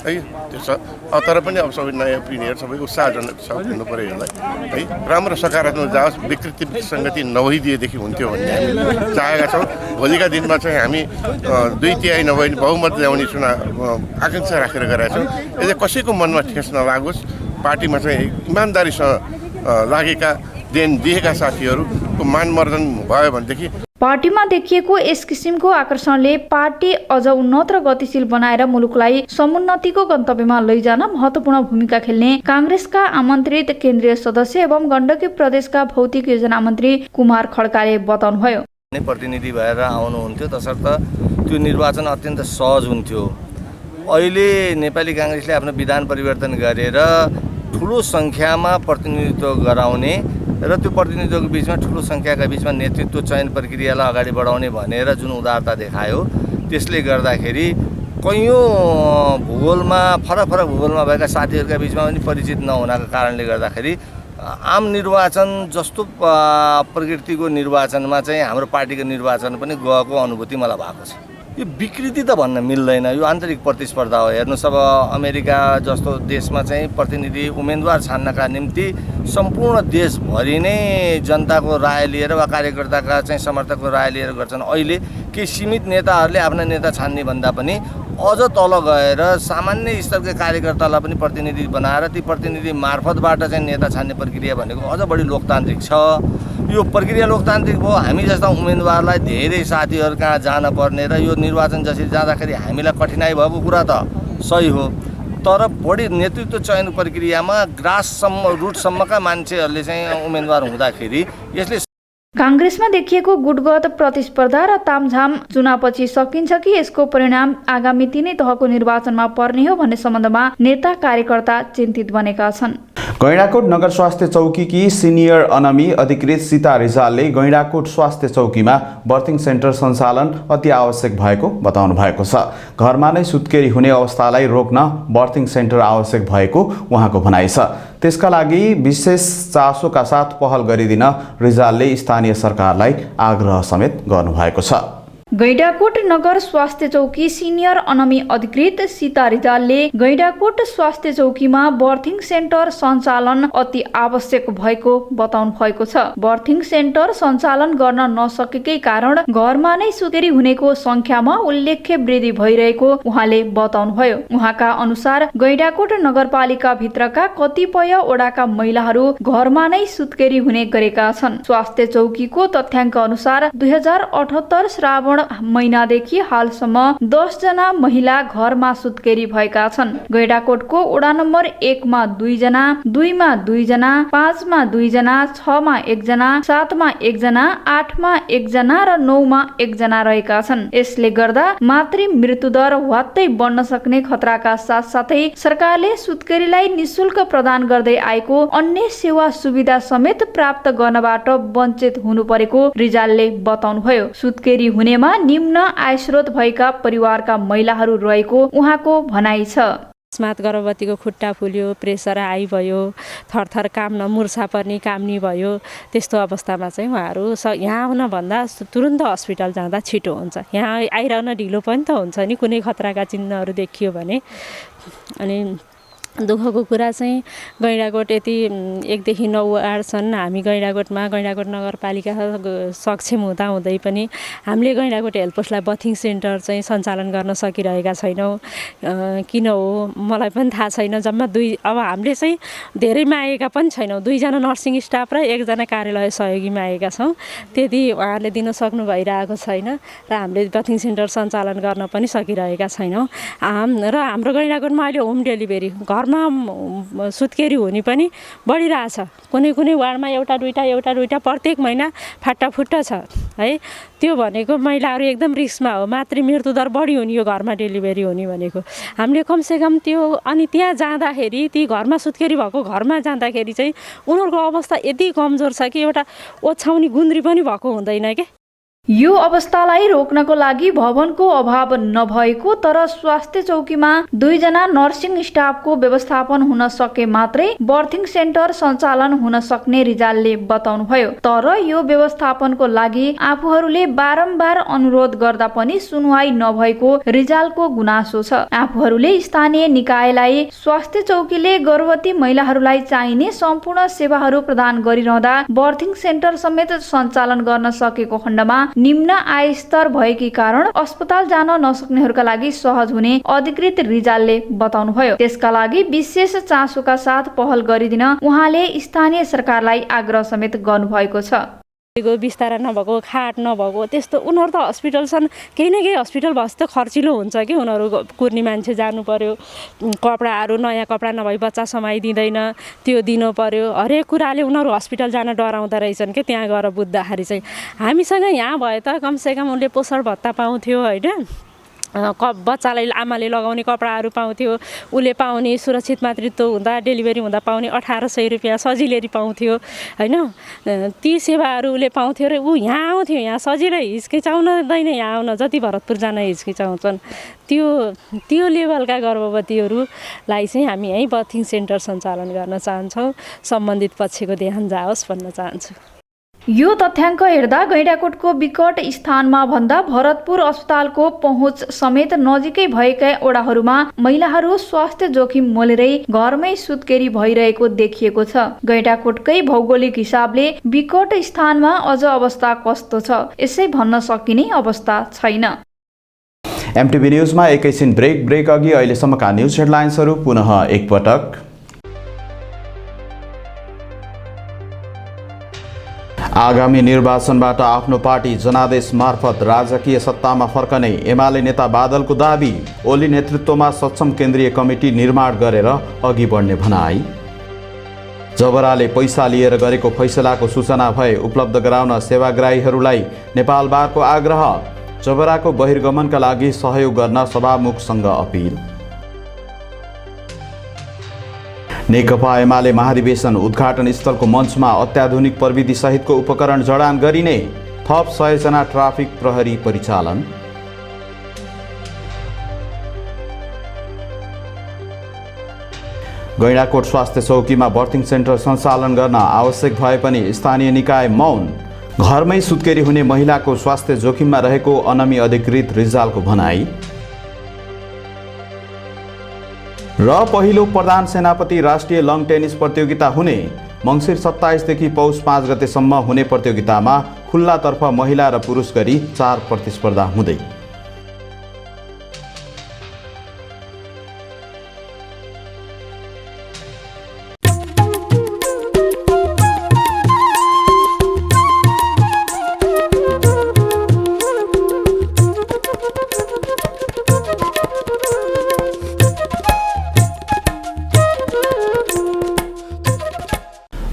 त्यो छ। तर पनि अब सबै नयाँ पिँढीहरू सबै उत्साहजनक छ भन्नु पऱ्यो यसलाई है। राम्रो सकारात्मक जाओस्, विकृति विसङ्गति नभइदिएदेखि हुन्थ्यो भन्ने हामी चाहेका छौँ। भोलिका दिनमा चाहिँ हामी 2/3 नभए पनि बहुमत ल्याउने आकाङ्क्षा राखेर गरेका छौँ। यसले कसैको मनमा ठेस नलागोस्। पार्टीमा चाहिँ इमान्दारीसँग लागेका दिएका साथीहरूको मानमर्दन भयो भनेदेखि पार्टीमा देखिएको यस किसिमको आकर्षणले पार्टी अझ उन्नत र गतिशील बनाएर मुलुकलाई समुन्नतिको गन्तव्यमा लैजान महत्त्वपूर्ण भूमिका खेल्ने कांग्रेसका आमन्त्रित केन्द्रीय सदस्य एवं गण्डकी प्रदेशका भौतिक योजना मन्त्री कुमार खड्काले बताउनुभयो। प्रतिनिधि भएर आउनुहुन्थ्यो, तसर्थ त्यो निर्वाचन अत्यन्त सहज हुन्थ्यो। अहिले नेपाली कांग्रेसले आफ्नो विधान परिवर्तन गरेर ठुलो सङ्ख्यामा प्रतिनिधित्व गराउने र त्यो प्रतिनिधित्वको बिचमा ठुलो सङ्ख्याका बिचमा नेतृत्व चयन प्रक्रियालाई अगाडि बढाउने भनेर जुन उदारता देखायो, त्यसले गर्दाखेरि कैयौँ भूगोलमा फरक भूगोलमा भएका साथीहरूका बिचमा पनि परिचित नहुनाको कारणले गर्दाखेरि आम निर्वाचन जस्तो प्रकृतिको निर्वाचनमा चाहिँ हाम्रो पार्टीको निर्वाचन पनि गएको अनुभूति मलाई भएको छ। यो विकृति त भन्न मिल्दैन, यो आन्तरिक प्रतिस्पर्धा हो। हेर्नुहोस्, अब अमेरिका जस्तो देशमा चाहिँ प्रतिनिधि उम्मेदवार छान्नका निम्ति सम्पूर्ण देशभरि नै जनताको राय लिएर वा कार्यकर्ताका चाहिँ समर्थकको राय लिएर गर्छन्। अहिले केही सीमित नेताहरूले आफ्ना नेता छान्ने भन्दा पनि अझ तल गएर सामान्य स्तरका कार्यकर्तालाई पनि प्रतिनिधि बनाएर ती प्रतिनिधि मार्फतबाट चाहिँ नेता छान्ने प्रक्रिया भनेको अझ बढी लोकतान्त्रिक छ। यो प्रक्रिया लोकतान्त्रिक भयो। हामी जस्ता उम्मेदवारलाई धेरै साथीहरू कहाँ जान पर्ने र यो निर्वाचन जसरी जाँदाखेरि हामीलाई कठिनाइ भएको कुरा त सही हो, तर बढी नेतृत्व चयन प्रक्रियामा ग्राससम्म रुटसम्मका मान्छेहरूले चाहिँ उम्मेदवार हुँदाखेरि यसले कांग्रेसमा देखिएको गुटगत प्रतिस्पर्धा र तामझाम चुनावपछि सकिन्छ कि यसको परिणाम आगामी तीनै तहको निर्वाचनमा पर्ने हो भन्ने सम्बन्धमा नेता कार्यकर्ता चिन्तित बनेका छन्। गैंडाकोट नगर स्वास्थ्य चौकीकी सिनियर अनमी अधिकृत सीता रिजालले गैंडाकोट स्वास्थ्य चौकीमा बर्थिङ सेन्टर सञ्चालन अति आवश्यक भएको बताउनु भएको छ। घरमा नै सुत्केरी हुने अवस्थालाई रोक्न बर्थिङ सेन्टर आवश्यक भएको उहाँको भनाइ छ। त्यसका लागि विशेष चासोका साथ पहल गरिदिन रिजालले स्थानीय सरकारलाई आग्रह समेत गर्नुभएको छ। गैंडाकोट नगर स्वास्थ्य चौकी सिनियर अनमी अधिकृत सीता रिजालले गैंडाकोट स्वास्थ्य चौकीमा बर्थिङ सेन्टर सञ्चालन अति आवश्यक भएको बताउनु भएको छ। बर्थिङ सेन्टर सञ्चालन गर्न नसकेकै कारण घरमा नै सुत्केरी हुनेको संख्यामा उल्लेख्य वृद्धि भइरहेको उहाँले बताउनुभयो। उहाँका अनुसार गैंडाकोट नगरपालिका भित्रका कतिपय वडाका महिलाहरू घरमा नै सुत्केरी हुने गरेका छन्। स्वास्थ्य चौकीको तथ्याङ्क अनुसार 2078 श्रावण महिनादेखि हालसम्म 10 जना महिला घरमा सुत्केरी भएका छन्। गैंडाकोटको वडा नम्बर 1 मा 2 जना, 2 मा 2 जना, 5 मा 2 जना, 6 मा 1 जना, 7 मा 1 जना, 8 मा 1 जना र 9 मा 1 जना रहेका छन्। यसले गर्दा मातृ मृत्यु दर वात्तै बढ्न सक्ने खतराका साथसाथै सरकारले सुत्केरीलाई निशुल्क प्रदान गर्दै आएको अन्य सेवा सुविधा समेत प्राप्त गर्नबाट वञ्चित हुनु परेको रिजालले बताउनुभयो। सुत्केरी हुनेमा निम्न आयस्रोत भएका परिवारका महिलाहरू रहेको उहाँको भनाइ छ। अकस्मात गर्भवतीको खुट्टा फुल्यो, प्रेसर हाई भयो, थरथर काम्न, मुर्छा पर्ने, काम्नी भयो, त्यस्तो अवस्थामा चाहिँ उहाँहरू यहाँ आउनभन्दा तुरुन्त हस्पिटल जाँदा छिटो हुन्छ। यहाँ आइरहन ढिलो पनि त हुन्छ नि, कुनै खतराका चिन्हहरू देखियो भने। अनि दुःखको कुरा चाहिँ गैंडाकोट यति 1 देखि 9 वार्ड छन्। हामी गैंडाकोट नगरपालिका सक्षम हुँदै पनि हामीले गैंडाकोट हेल्थ पोस्टलाई बर्थिङ सेन्टर चाहिँ सञ्चालन गर्न सकिरहेका छैनौँ। किन हो मलाई पनि थाहा छैन। जम्मा 2, अब हामीले चाहिँ धेरै मागेका पनि छैनौँ। 2 जना नर्सिङ स्टाफ र 1 जना कार्यालय सहयोगी मागेका छौँ। त्यति उहाँहरूले दिन सक्नु भइरहेको छैन र हामीले बर्थिङ सेन्टर सञ्चालन गर्न पनि सकिरहेका छैनौँ। र हाम्रो गैंडाकोटमा अहिले होम डेलिभरी घरमा सुत्केरी हुने पनि बढिरहेछ। कुनै वार्डमा एउटा दुईटा प्रत्येक महिना फाटाफुट्टा छ है। त्यो भनेको महिलाहरू एकदम रिस्कमा हो। मातृ मृत्यु दर बढी हुने यो घरमा डेलिभरी हुने भनेको। हामीले कमसेकम त्यो अनि त्यहाँ जाँदाखेरि ती घरमा सुत्केरी भएको घरमा जाँदाखेरि चाहिँ उनीहरूको अवस्था यति कमजोर छ कि एउटा ओछ्याउने गुन्द्री पनि भएको हुँदैन के। यो अवस्थालाई रोक्नको लागि भवनको अभाव नभएको तर स्वास्थ्य चौकीमा 2 जना नर्सिङ स्टाफको व्यवस्थापन हुन सके मात्रै बर्थिङ सेन्टर सञ्चालन हुन सक्ने रिजालले बताउनुभयो। तर यो व्यवस्थापनको लागि आफूहरूले बारम्बार अनुरोध गर्दा पनि सुनवाई नभएको रिजालको गुनासो छ। आफूहरूले स्थानीय निकायलाई स्वास्थ्य चौकीले गर्भवती महिलाहरूलाई चाहिने सम्पूर्ण सेवाहरू प्रदान गरिरहँदा बर्थिङ सेन्टर समेत सञ्चालन गर्न सकेको खण्डमा निम्न आय स्तर भएकी कारण अस्पताल जान नसक्नेहरूका लागि सहज हुने अधिकृत रिजालले बताउनुभयो। त्यसका लागि विशेष चासोका साथ पहल गरिदिन उहाँले स्थानीय सरकारलाई आग्रह समेत गर्नुभएको छ। बिस्तारा नभएको, खाट नभएको त्यस्तो उनीहरू त हस्पिटल छन्। केही न केही हस्पिटल भए त खर्चिलो हुन्छ कि उनीहरू कुर्ने मान्छे जानु पर्यो, कपडाहरू नयाँ कपडा नभई बच्चा समाइदिँदैन, त्यो दिनु पर्यो। हरेक कुराले उनीहरू हस्पिटल जान डराउँदो रहेछन् कि त्यहाँ गएर बुझ्दाखेरि चाहिँ। हामीसँग यहाँ भए त कमसेकम उसले पोषण भत्ता पाउँथ्यो होइन, बच्चालाई आमाले लगाउने कपडाहरू पाउँथ्यो, उसले पाउने सुरक्षित मातृत्व हुँदा डेलिभरी हुँदा पाउने 1800 रुपियाँ सजिलै पाउँथ्यो होइन। ती सेवाहरू उसले पाउँथ्यो र ऊ यहाँ आउँथ्यो। यहाँ सजिलै हिचकिचाउँदैन यहाँ आउन, जति भरतपुर जान हिचकिचाउँछन्। त्यो लेभलका गर्भवतीहरूलाई चाहिँ हामी यहीँ बर्थिङ सेन्टर सञ्चालन गर्न चाहन्छौँ। सम्बन्धित पक्षको ध्यान जाओस् भन्न चाहन्छु। यो तथ्याङ्क हेर्दा गैंडाकोटको विकट स्थानमा भन्दा भरतपुर अस्पतालको पहुँच समेत नजिकै भएका वडाहरूमा महिलाहरू स्वास्थ्य जोखिम मोलेरै घरमै सुत्केरी भइरहेको देखिएको छ। गैंडाकोटकै भौगोलिक हिसाबले विकट स्थानमा अझ अवस्था कस्तो छ यसै भन्न सकिने अवस्था छैन। एमटिभी न्युजमा एकैछिन ब्रेक अघि अहिलेसम्मका न्युज हेडलाइन्सहरू पुनः एकपटक। आगामी निर्वाचनबाट आफ्नो पार्टी जनादेश मार्फत राजकीय सत्तामा फर्कने एमाले नेता बादलको दाबी। ओली नेतृत्वमा सक्षम केन्द्रीय कमिटी निर्माण गरेर अघि बढ्ने भनाई। जबराले पैसा लिएर गरेको फैसलाको सूचना भए उपलब्ध गराउन सेवाग्राहीहरूलाई नेपाल बारको आग्रह। जबराको बहिर्गमनका लागि सहयोग गर्न सभामुखसँग अपिल। नेकपा एमाले महाधिवेशन उद्घाटन स्थलको मञ्चमा अत्याधुनिक प्रविधि सहितको उपकरण जडान गरिने। थप 100 जना ट्राफिक प्रहरी परिचालन। गैंडाकोट स्वास्थ्य चौकीमा बर्थिङ सेन्टर सञ्चालन गर्न आवश्यक भए पनि स्थानीय निकाय मौन। घरमै सुत्केरी हुने महिलाको स्वास्थ्य जोखिममा रहेको अनमी अधिकृत रिजालको भनाई। र पहिलो प्रधान सेनापति राष्ट्रिय लं टेनिस प्रतियोगिता हुने। मङ्सिर 27 देखि पौष 5 गतेसम्म हुने प्रतियोगितामा खुल्लातर्फ महिला र पुरुष गरी 4 प्रतिस्पर्धा हुँदै।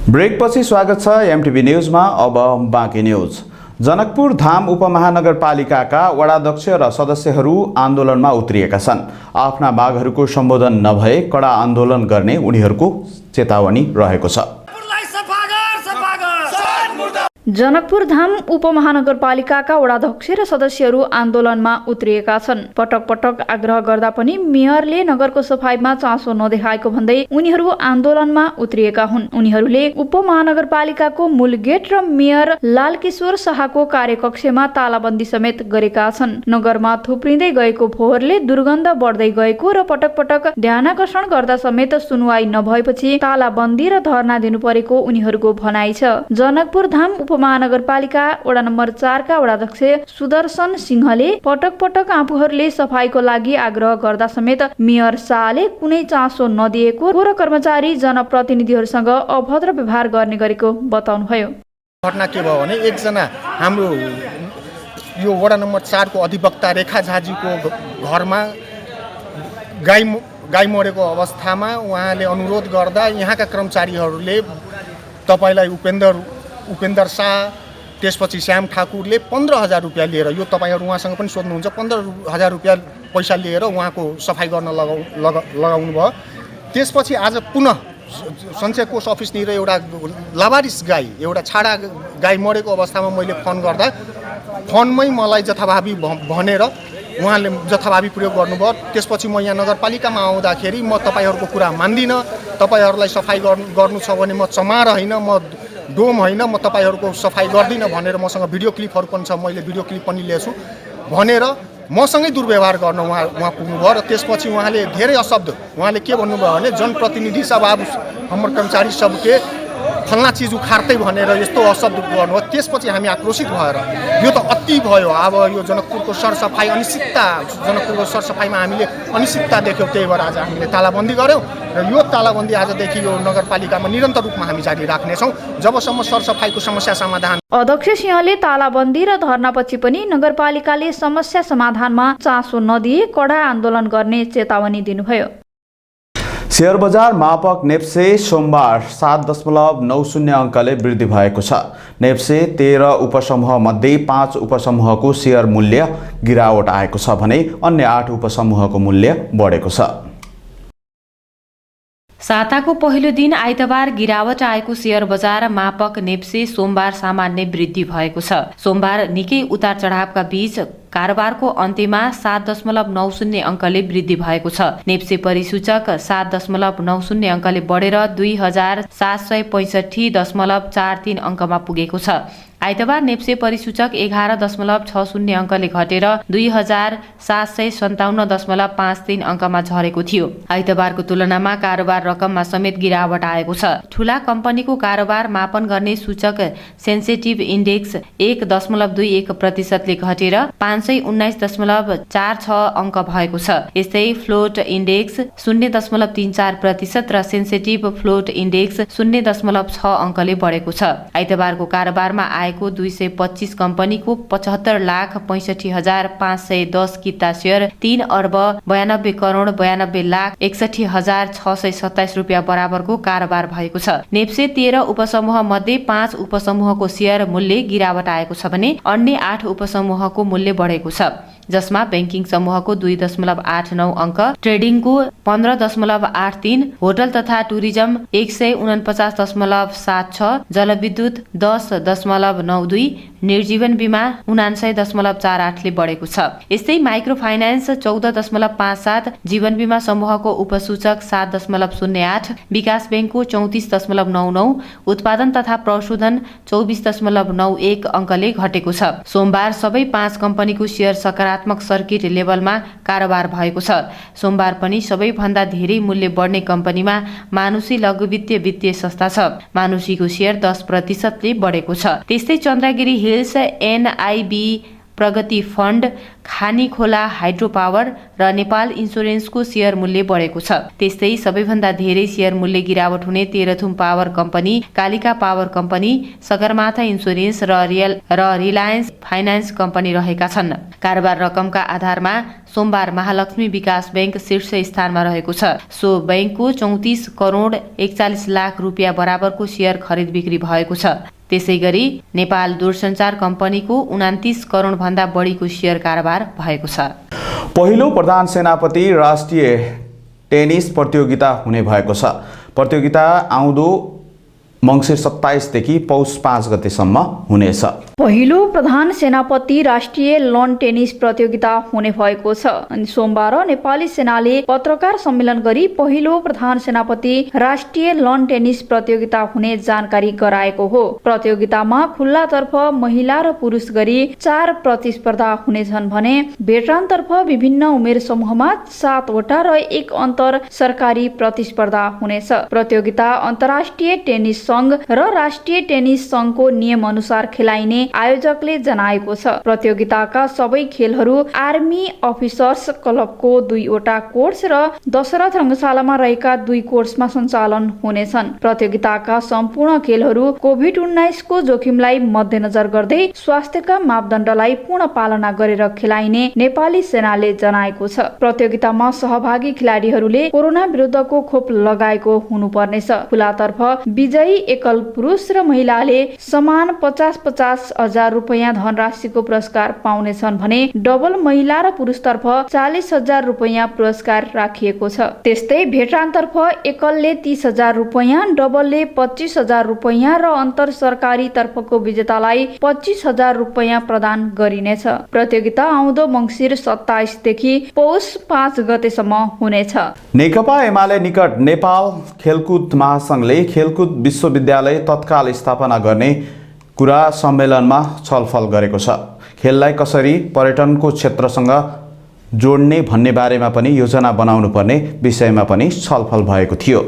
ब्रेकपछि स्वागत छ एमटिभी न्युजमा। अब बाँकी न्युज। जनकपुर धाम उपमहानगरपालिकाका वडाध्यक्ष र सदस्यहरू आन्दोलनमा उत्रिएका छन्। आफ्ना मागहरूको सम्बोधन नभए कडा आन्दोलन गर्ने उनीहरूको चेतावनी रहेको छ। जनकपुर धाम उपमहानगरपालिकाका वडाध्यक्ष र सदस्यहरू आन्दोलनमा उत्रिएका छन्। पटक पटक आग्रह गर्दा पनि मेयरले नगरको सफाईमा चासो नदेखाएको भन्दै उनीहरू आन्दोलनमा उत्रिएका हुन्। उनीहरूले उपमहानगरपालिकाको मूल गेट र मेयर लालकिशोर शाहको कार्यकक्षमा तालाबन्दी समेत गरेका छन्। नगरमा थुप्रिँदै गएको फोहोरले दुर्गन्ध बढ्दै गएको र पटक पटक ध्यानाकर्षण गर्दा समेत सुनवाई नभएपछि तालाबन्दी र धरना दिनु परेको उनीहरूको भनाइ छ। जनकपुर धाम उपमहानगरपालिका वडा नम्बर 4 का वडाध्यक्ष सुदर्शन सिंहले पटक पटक आफूहरूले सफाईको लागि आग्रह गर्दा समेत मेयर शाहले कुनै चासो नदिएको र कर्मचारी जनप्रतिनिधिहरूसँग अभद्र व्यवहार गर्ने गरेको बताउनुभयो। घटना के भयो भने एकजना हाम्रो यो वडा नम्बर 4 को अधिवक्ता रेखा झाजीको घरमा गाई मरेको अवस्थामा उहाँले अनुरोध गर्दा यहाँका कर्मचारीहरूले तपाईलाई उपेन्द्र शाह त्यसपछि श्याम ठाकुरले 15,000 रुपियाँ लिएर, यो तपाईहरू उहाँसँग पनि सोध्नुहुन्छ, 15,000 रुपियाँ पैसा लिएर उहाँको सफाई गर्न लगाउनु भयो। त्यसपछि आज पुनः सञ्चय कोष अफिसनिर एउटा लावारिस गाई, एउटा छाडा गाई मरेको अवस्थामा मैले फोन गर्दा फोनमै मलाई जथाभावी भनेर उहाँले जथाभावी प्रयोग गर्नुभयो। त्यसपछि म यहाँ नगरपालिकामा आउँदाखेरि म तपाईहरूको कुरा मान्दिनँ, तपाईहरूलाई सफाई गर्नु छ भने म चमार होइन, म डोम होइन, म तपाईहरूको सफाई गर्दिनँ भनेर मसँग भिडियो क्लिपहरू पनि छ, मैले भिडियो क्लिप पनि लिएछु भनेर मसँगै दुर्व्यवहार गर्न उहाँ पुग्नुभयो। र त्यसपछि उहाँले धेरै अशब्द, उहाँले के भन्नुभयो भने जनप्रतिनिधि सब अब हाम्रो कर्मचारी सबके फल्ना चिज उखाड्दै भनेर यस्तो अशब्द गर्नुभयो। त्यसपछि हामी आक्रोशित भएर यो त अति भयो, अब यो जनकपुरको सरसफाई अनिश्चितता, जनकपुरको सरसफाईमा हामीले अनिश्चितता देख्यौँ, त्यही भएर आज हामीले तालाबन्दी गऱ्यौँ र यो तालाबन्दी आजदेखि यो नगरपालिकामा निरन्तर रूपमा हामी जारी राख्नेछौँ जबसम्म सरसफाईको समस्या समाधान। अध्यक्ष सिंहले तालाबन्दी र धरनापछि पनि नगरपालिकाले समस्या समाधानमा चासो नदिए कडा आन्दोलन गर्ने चेतावनी दिनुभयो। शेयर बजार मापक नेप्से सोमबार 7.90 अङ्कले वृद्धि भएको छ। नेप्से 13 उपसमूह मध्ये 5 उपसमूहको शेयर मूल्य गिरावट आएको छ भने अन्य 8 उपसमूहको मूल्य बढेको छ। साताको पहिलो दिन आइतबार गिरावट आएको शेयर बजार मापक नेप्से सोमबार सामान्य वृद्धि भएको छ। सोमबार निकै उतार चढावका बीच कारोबारको अन्त्यमा 7.90 अङ्कले वृद्धि भएको छ। नेप्से परिसूचक 7.90 अङ्कले बढेर 2765.43 अङ्कमा पुगेको छ। आइतबार नेप्से परिसूचक 11.60 अङ्कले घटेर 2757.53 अङ्कमा झरेको थियो। आइतबारको तुलनामा कारोबार रकममा समेत गिरावट आएको छ। ठूला कम्पनीको कारोबार मापन गर्ने सूचक सेन्सेटिभ इन्डेक्स 1.21% ले घटेर 519.46 अङ्क भएको छ। यस्तै फ्लोट इन्डेक्स 0.34% र सेन्सेटिभ फ्लोट इन्डेक्स 0.6 अङ्कले बढेको छ। आइतबारको कारोबारमा आएको 225 कम्पनीको 75,65,510 किता शेयर 3,92,92,61,627 रुपियाँ बराबरको कारोबार भएको छ। नेप्से 13 उपसमूह मध्ये 5 उपसमूहको शेयर मूल्य गिरावट आएको छ भने अन्य 8 उपसमूहको मूल्य बढेको छ, जसमा बैंकिङ समूहको 2.89 अङ्क, ट्रेडिङको 15.83, होटल तथा टुरिज्म 149.76, जलविद्युत 10.92, निर्जीवन बीमा 79.48 ले बढेको छ। यस्तै माइक्रो फाइनान्स 14.57, जीवन बीमा समूहको उपसूचक 7.08, विकास बैंकको 34.99, उत्पादन तथा प्रशोधन 24.91 अङ्कले घटेको छ। सोमबार सबै 5 कम्पनीको शेयर सकारात्मक सर्किट लेभलमा कारोबार भएको छ। सोमबार पनि सबैभन्दा धेरै मूल्य बढ्ने कम्पनीमा मानुषी लघुवित्तीय वित्तीय संस्था छ। मानुषीको शेयर 10% ले बढेको छ। त्यस्तै चन्द्रगिरी हिल्स, NIB प्रगति फन्ड, खानीखोला हाइड्रो पावर र नेपाल इन्स्योरेन्सको शेयर मूल्य बढेको छ। त्यस्तै सबैभन्दा धेरै शेयर मूल्य गिरावट हुने Terhathum power company, Kalika power company, Sagarmatha insurance र रिलायन्स फाइनान्स कम्पनी रहेका छन्। कारोबार रकमका आधारमा सोमबार महालक्ष्मी विकास बैंक शीर्ष स्थानमा रहेको छ। सो बैंकको 34 करोड 41 लाख रुपियाँ बराबरको शेयर खरिद बिक्री भएको छ। त्यसैगरी नेपाल दूरसञ्चार कम्पनीको 29 करोड भन्दा बढीको शेयर कारोबार भएको छ। पहिलो प्रधान सेनापति राष्ट्रिय टेनिस प्रतियोगिता हुने भएको छ। प्रतियोगिता आउँदो मङ्सिर 27 देखि पौष 5 गतेसम्म हुनेछ। पहिलो प्रधान सेनापति राष्ट्रिय लन टेनिस प्रतियोगिता हुने भएको छ। अनि सोमबार नेपाली सेनाले पत्रकार सम्मेलन गरी पहिलो प्रधान सेनापति राष्ट्रिय लन टेनिस प्रतियोगिता हुने जानकारी गराएको हो। प्रतियोगितामा खुल्लातर्फ महिला र पुरुष गरी 4 प्रतिस्पर्धा हुनेछन् भने भेटरानतर्फ विभिन्न उमेर समूहमा 7 वटा र 1 अन्तर सरकारी प्रतिस्पर्धा हुनेछ। प्रतियोगिता अन्तर्राष्ट्रिय टेनिस संघ र राष्ट्रिय टेनिस संघको नियम अनुसार खेलाइने आयोजकले जनाएको छ। प्रतियोगिताका सबै खेलहरू आर्मी अफिसर्स क्लबको 2 वटा कोर्स र दशरथ रङ्गशालामा रहेका 2 कोर्समा सञ्चालन हुनेछन्। प्रतियोगिताका सम्पूर्ण खेलहरू कोभिड-19 को जोखिमलाई मध्यनजर गर्दै स्वास्थ्यका मापदण्डलाई पूर्ण पालना गरेर खेलाइने नेपाली सेनाले जनाएको छ। प्रतियोगितामा सहभागी खेलाडीहरूले कोरोना विरुद्धको खोप लगाएको हुनुपर्नेछ। खुलातर्फ विजयी एकल पुरुष र महिलाले समान 50-50 हजार रुपैयाँ धनराशिको पुरस्कार पाउनेछन् भने डबल महिला र पुरुषतर्फ 40 हजार रुपैयाँ पुरस्कार राखिएको छ। त्यस्तै भेटरानतर्फ एकलले 30 हजार रुपैयाँ, डबलले 25 हजार रुपैयाँ र अन्तर सरकारी तर्फको विजेतालाई 25 हजार रुपैयाँ प्रदान गरिनेछ। प्रतियोगिता आउँदो मङ्सिर 27 देखि पौष 5 गतेसम्म हुनेछ। नेकपा एमाले निकट नेपाल खेलकुद महासंघले खेलकुद विश्वविद्यालय तत्काल स्थापना गर्ने कुरा सम्मेलनमा छलफल गरेको छ। खेललाई कसरी पर्यटनको क्षेत्रसँग जोड्ने भन्ने बारेमा पनि योजना बनाउनु पर्ने विषयमा पनि छलफल भएको थियो।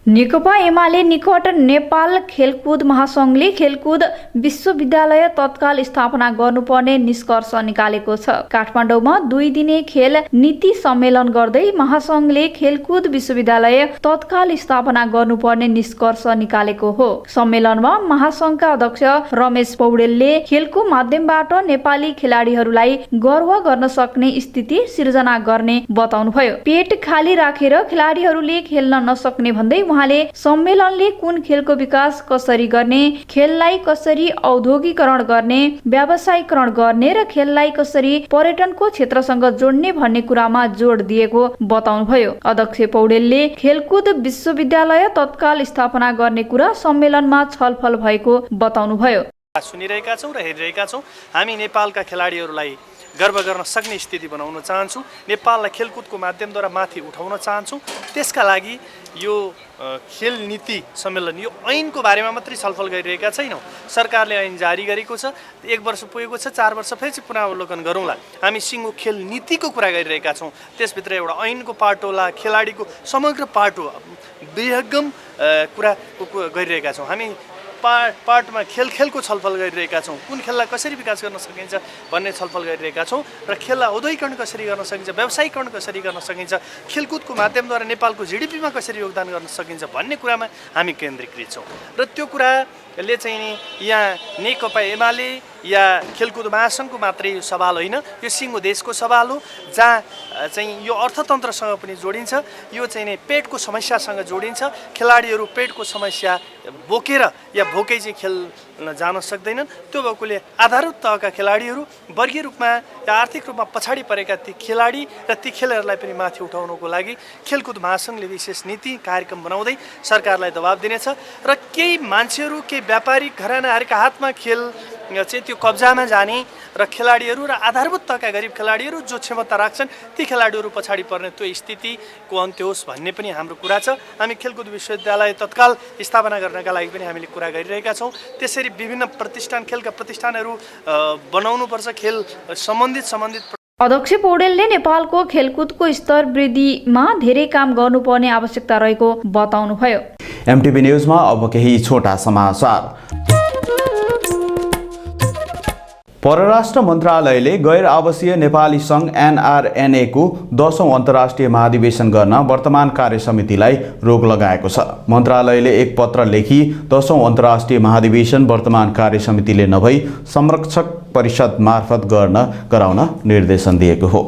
नेकपा एमाले निकट नेपाल खेलकुद महासंघले खेलकुद विश्वविद्यालय तत्काल स्थापना गर्नुपर्ने निष्कर्ष निकालेको छ। काठमाडौँमा 2 दिने खेल नीति सम्मेलन गर्दै महासंघले खेलकुद विश्वविद्यालय तत्काल स्थापना गर्नुपर्ने निष्कर्ष निकालेको हो। सम्मेलनमा महासंघका अध्यक्ष रमेश पौडेलले खेलको माध्यमबाट नेपाली खेलाडीहरूलाई गर्व गर्न सक्ने स्थिति सिर्जना गर्ने बताउनुभयो। पेट खाली राखेर खेलाडीहरूले खेल्न नसक्ने भन्दै उहाँले सम्मेलनले कुन खेलको विकास कसरी गर्ने, खेललाई कसरी औद्योगिकरण गर्ने, व्यावसायीकरण गर्ने र खेललाई कसरी पर्यटनको क्षेत्रसँग जोड्ने भन्ने कुरामा जोड दिएको बताउनुभयो। अध्यक्ष पौडेलले खेलकुद विश्वविद्यालय तत्काल स्थापना गर्ने कुरा सम्मेलनमा छलफल भएको बताउनुभयो। सुनिरहेका छौँ र हेरिरहेका छौँ। हामी नेपालका खेलाडीहरूलाई गर्व गर्न सक्ने स्थिति बनाउन चाहन्छौँ। नेपाललाई खेलकुदको माध्यमद्वारा माथि उठाउन चाहन्छौँ। त्यसका लागि यो खेल नीति सम्मेलन यो ऐनको बारेमा मात्रै छलफल गरिरहेका छैनौँ। सरकारले ऐन जारी गरेको छ, 1 वर्ष पुगेको छ, 4 वर्ष फेरि पुनरावलोकन गरौँला। हामी सिङ्गो खेल नीतिको कुरा गरिरहेका छौँ। त्यसभित्र एउटा ऐनको पार्ट होला, खेलाडीको समग्र पार्ट हो, विहङ्गम कुरा गरिरहेका छौँ। हामी पार्टमा खेलको छलफल गरिरहेका छौँ। कुन खेललाई कसरी विकास गर्न सकिन्छ भन्ने छलफल गरिरहेका छौँ र खेललाई औद्योगिकरण कसरी गर्न सकिन्छ, व्यावसायीकरण कसरी गर्न सकिन्छ, खेलकुदको माध्यमद्वारा नेपालको जीडीपीमा कसरी योगदान गर्न सकिन्छ भन्ने कुरामा हामी केन्द्रीकृत छौँ। र त्यो कुराले चाहिँ नि यहाँ नेकपा एमाले या खेलकुद महासङ्घको मात्रै यो सवाल होइन, यो सिङ्गो देशको सवाल हो, जहाँ चाहिँ यो अर्थतन्त्रसँग पनि जोडिन्छ, यो चाहिँ नि पेटको समस्यासँग जोडिन्छ। खेलाडीहरू पेटको समस्या बोकेर या भोकै चाहिँ खेल्न जान सक्दैनन्। त्यो भएकोले आधारभूत तहका खेलाडीहरू, वर्गीय रूपमा या आर्थिक रूपमा पछाडि परेका ती खेलाडी र ती खेलहरूलाई पनि माथि उठाउनको लागि खेलकुद महासङ्घले विशेष नीति कार्यक्रम बनाउँदै सरकारलाई दबाब दिनेछ र केही मान्छेहरू, केही व्यापारिक घरानाहरूका हातमा खेल चाहिँ त्यो कब्जामा जाने र खेलाडीहरू र आधारभूत तहका गरिब खेलाडीहरू जो क्षमता राख्छन् ती खेलाडीहरू पछाडि पर्ने त्यो स्थितिको अन्त्य होस् भन्ने पनि हाम्रो कुरा छ। हामी खेलकुद विश्वविद्यालय तत्काल स्थापना गर्नका लागि पनि हामीले कुरा गरिरहेका छौँ। त्यसरी विभिन्न प्रतिष्ठान, खेलका प्रतिष्ठानहरू बनाउनुपर्छ। खेल सम्बन्धित अध्यक्ष पौडेलले नेपालको खेलकुदको स्तर वृद्धिमा धेरै काम गर्नुपर्ने आवश्यकता रहेको बताउनुभयो। एमटिभी न्युजमा अब केही छोटा समाचार। परराष्ट्र मन्त्रालयले गैर आवासीय नेपाली सङ्घ NRNA को 10औं अन्तर्राष्ट्रिय महाधिवेशन गर्न वर्तमान कार्यसमितिलाई रोक लगाएको छ। मन्त्रालयले एक पत्र लेखी 10औं अन्तर्राष्ट्रिय महाधिवेशन वर्तमान कार्यसमितिले नभई संरक्षक परिषद मार्फत गराउन निर्देशन दिएको हो।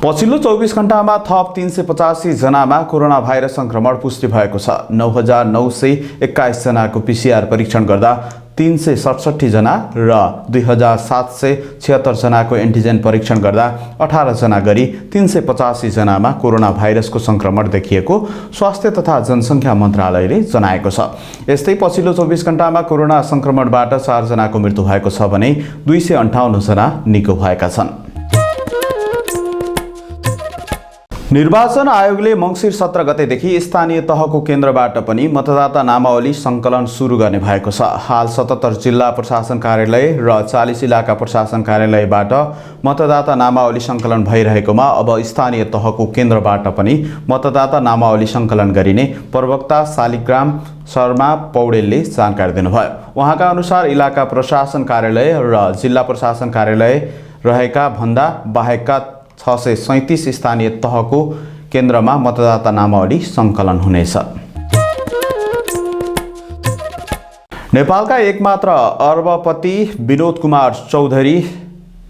पछिल्लो 24 घण्टामा थप 385 जनामा कोरोना भाइरस संक्रमण पुष्टि भएको छ। 9,921 जनाको PCR परीक्षण गर्दा 367 जना र 2,776 जनाको एन्टिजेन परीक्षण गर्दा 18 जना गरी 385 जनामा कोरोना भाइरसको संक्रमण देखिएको स्वास्थ्य तथा जनसङ्ख्या मन्त्रालयले जनाएको छ। यस्तै पछिल्लो 24 घण्टामा कोरोना संक्रमणबाट 4 जनाको मृत्यु भएको छ भने 258 जना निको भएका छन्। निर्वाचन आयोगले मङ्सिर 17 गतेदेखि स्थानीय तहको केन्द्रबाट पनि मतदाता नामावली सङ्कलन सुरु गर्ने भएको छ। हाल 77 जिल्ला प्रशासन कार्यालय र 40 इलाका प्रशासन कार्यालयबाट मतदाता नामावली सङ्कलन भइरहेकोमा अब स्थानीय तहको केन्द्रबाट पनि मतदाता नामावली सङ्कलन गरिने प्रवक्ता शालिग्राम शर्मा पौडेलले जानकारी दिनुभयो। उहाँका अनुसार इलाका प्रशासन कार्यालय र जिल्ला प्रशासन कार्यालय रहेका भन्दा बाहेकका 637 स्थानीय तहको केन्द्रमा मतदाता नामावली सङ्कलन हुनेछ। नेपालका एकमात्र अर्बपति विनोद कुमार चौधरी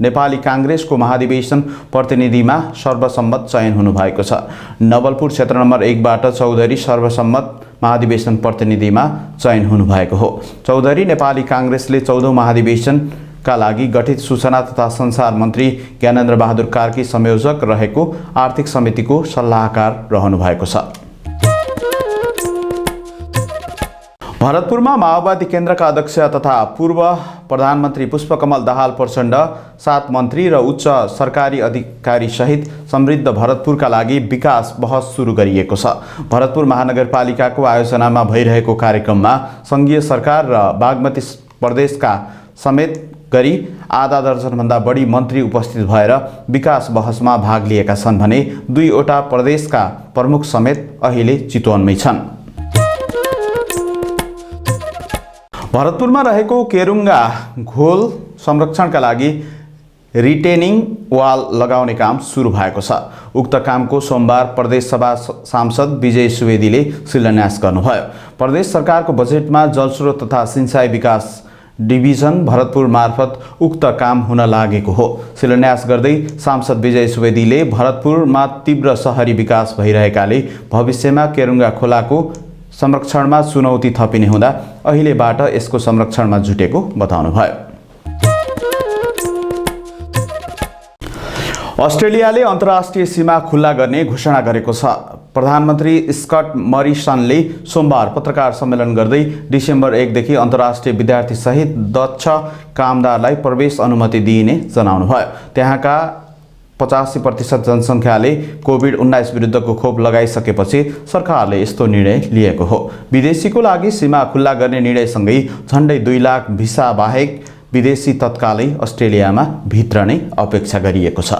नेपाली काङ्ग्रेसको महाधिवेशन प्रतिनिधिमा सर्वसम्मत चयन हुनुभएको छ। नवलपुर क्षेत्र नम्बर 1 बाट चौधरी सर्वसम्मत महाधिवेशन प्रतिनिधिमा चयन हुनुभएको हो। चौधरी नेपाली काङ्ग्रेसले 14औं महाधिवेशन का लागि गठित सूचना तथा संचार मन्त्री ज्ञानेन्द्र बहादुर कार्की संयोजक रहेको आर्थिक समितिको सल्लाहकार रहनु भएको छ। भरतपुरमा माओवादी केन्द्रका अध्यक्ष तथा पूर्व प्रधानमन्त्री पुष्पकमल दाहाल प्रचण्ड 7 मन्त्री र उच्च सरकारी अधिकारी सहित समृद्ध भरतपुरका लागि विकास बहस सुरु गरिएको छ। भरतपुर महानगरपालिकाको आयोजनामा भइरहेको कार्यक्रममा संघीय सरकार र बागमती प्रदेशका समेत गरी आधा दर्जनभन्दा बढी मन्त्री उपस्थित भएर विकास बहसमा भाग लिएका छन् भने 2वटा प्रदेशका प्रमुख समेत अहिले चितवनमै छन्। भरतपुरमा रहेको केरुङ्गा घोल संरक्षणका लागि रिटेनिङ वाल लगाउने काम सुरु भएको छ। उक्त कामको सोमबार प्रदेश सभा सांसद विजय सुवेदीले शिलान्यास गर्नुभयो। प्रदेश सरकारको बजेटमा जलस्रोत तथा सिंचाई विकास डिभिजन भरतपुर मार्फत उक्त काम हुन लागेको हो। शिलान्यास गर्दै सांसद विजय सुवेदीले भरतपुरमा तीव्र शहरी विकास भइरहेकाले भविष्यमा केरुङ्गा खोलाको संरक्षणमा चुनौती थपिने हुँदा अहिलेबाट यसको संरक्षणमा जुटेको बताउनुभयो। अस्ट्रेलियाले अन्तर्राष्ट्रिय सीमा खुल्ला गर्ने घोषणा गरेको छ। प्रधानमन्त्री स्कट मरिसनले सोमबार पत्रकार सम्मेलन गर्दै डिसेम्बर 1 देखि अन्तर्राष्ट्रिय विद्यार्थी सहित दक्ष कामदारलाई प्रवेश अनुमति दिइने जनाउनुभयो। त्यहाँका 85% जनसङ्ख्याले कोभिड-19 विरुद्धको खोप लगाइसकेपछि सरकारले यस्तो निर्णय लिएको हो। विदेशीको लागि सीमा खुल्ला गर्ने निर्णयसँगै झन्डै 2 लाख भिसा बाहेक विदेशी तत्कालै अस्ट्रेलियामा भित्रने अपेक्षा गरिएको छ।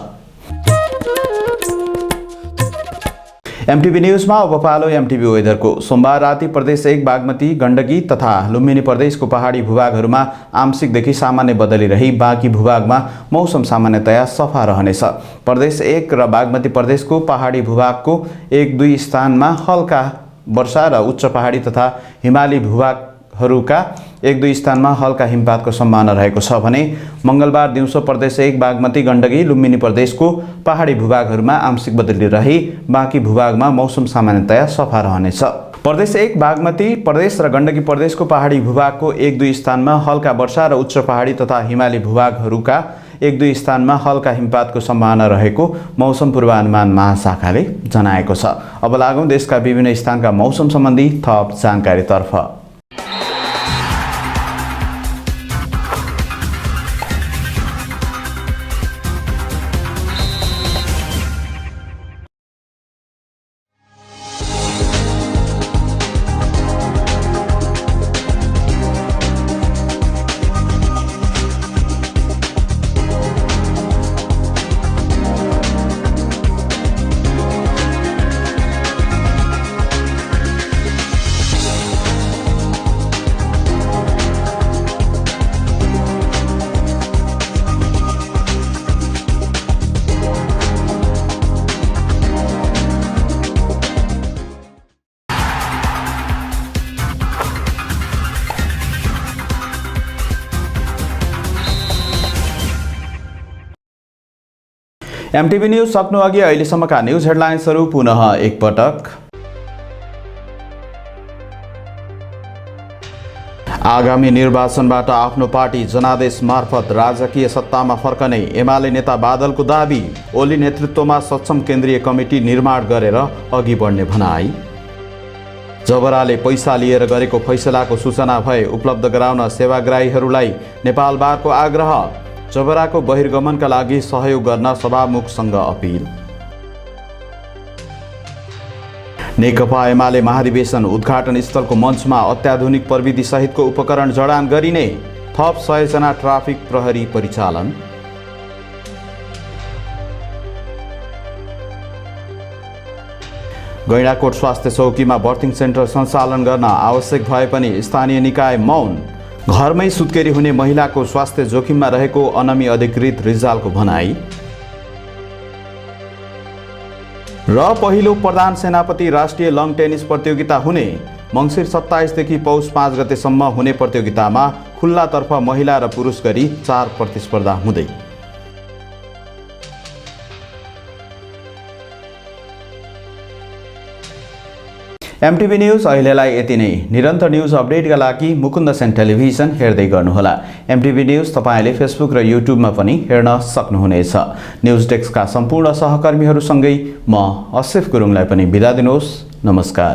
एमटिभी न्यूजमा अब पालो एमटिभी वेदरको। सोमबार राति प्रदेश 1 बागमती गण्डकी तथा लुम्बिनी प्रदेशको पहाडी भूभागहरूमा आंशिकदेखि सामान्य बदली रही बाँकी भूभागमा मौसम सामान्यतया सफा रहनेछ। प्रदेश 1 र बागमती प्रदेशको पहाडी भूभागको 1-2 स्थानमा हल्का वर्षा र उच्च पहाडी तथा हिमाली भूभागहरूका 1-2 स्थानमा हल्का हिमपातको सम्भावना रहेको छ भने मंगलबार दिउँसो प्रदेश 1 बागमती गण्डकी लुम्बिनी प्रदेशको पहाडी भूभागहरूमा आंशिक बदली रही बाँकी भूभागमा मौसम सामान्यतया सफा रहनेछ। प्रदेश 1 बागमती प्रदेश र गण्डकी प्रदेशको पहाडी भूभागको 1-2 स्थानमा हल्का वर्षा र उच्च पहाडी तथा हिमाली भूभागहरूका 1-2 स्थानमा हल्का हिमपातको सम्भावना रहेको मौसम पूर्वानुमान महाशाखाले जनाएको छ। अब लागौं देशका विभिन्न स्थानका मौसम सम्बन्धी थप जानकारीतर्फ। एमटिभी न्यूज सक्नु अघि अहिलेसम्मका न्यूज हेडलाइन्सहरू पुनः एकपटक। आगामी निर्वाचनबाट आफ्नो पार्टी जनादेश मार्फत राजकीय सत्तामा फर्कने एमाले नेता बादलको दाबी। ओली नेतृत्वमा सक्षम केन्द्रीय कमिटी निर्माण गरेर अघि बढ्ने भनाई। जबराले पैसा लिएर गरेको फैसलाको सूचना भए उपलब्ध गराउन सेवाग्राहीहरूलाई नेपाल बारको आग्रह। जबराको बहिर्गमनका लागि सहयोग गर्न सभामुखसँग अपिल। नेकपा एमाले महाधिवेशन उद्घाटन स्थलको मञ्चमा अत्याधुनिक प्रविधि सहितको उपकरण जडान गरिने। थप 100 जना ट्राफिक प्रहरी परिचालन। गैंडाकोट स्वास्थ्य चौकीमा बर्थिङ सेन्टर सञ्चालन गर्न आवश्यक भए पनि स्थानीय निकाय मौन। घरमै सुत्केरी हुने महिलाको स्वास्थ्य जोखिममा रहेको अनमी अधिकृत रिजालको भनाई। र पहिलो प्रधान सेनापति राष्ट्रिय लं टेनिस प्रतियोगिता हुने। मङ्सिर 27 देखि पौष 5 गतेसम्म हुने प्रतियोगितामा खुल्लातर्फ महिला र पुरुष गरी 4 प्रतिस्पर्धा हुँदै। एमटिभी न्यूज अहिलेलाई यति नै। निरन्तर न्यूज अपडेटका लागि मुकुन्द सेन टेलिभिजन हेर्दै गर्नुहोला। एमटिभी न्यूज तपाईले फेसबुक र युट्युबमा पनि हेर्न सक्नुहुनेछ। न्यूज डेस्कका सम्पूर्ण सहकर्मीहरूसँगै म असिफ गुरुङलाई पनि बिदा दिनुहोस्। नमस्कार।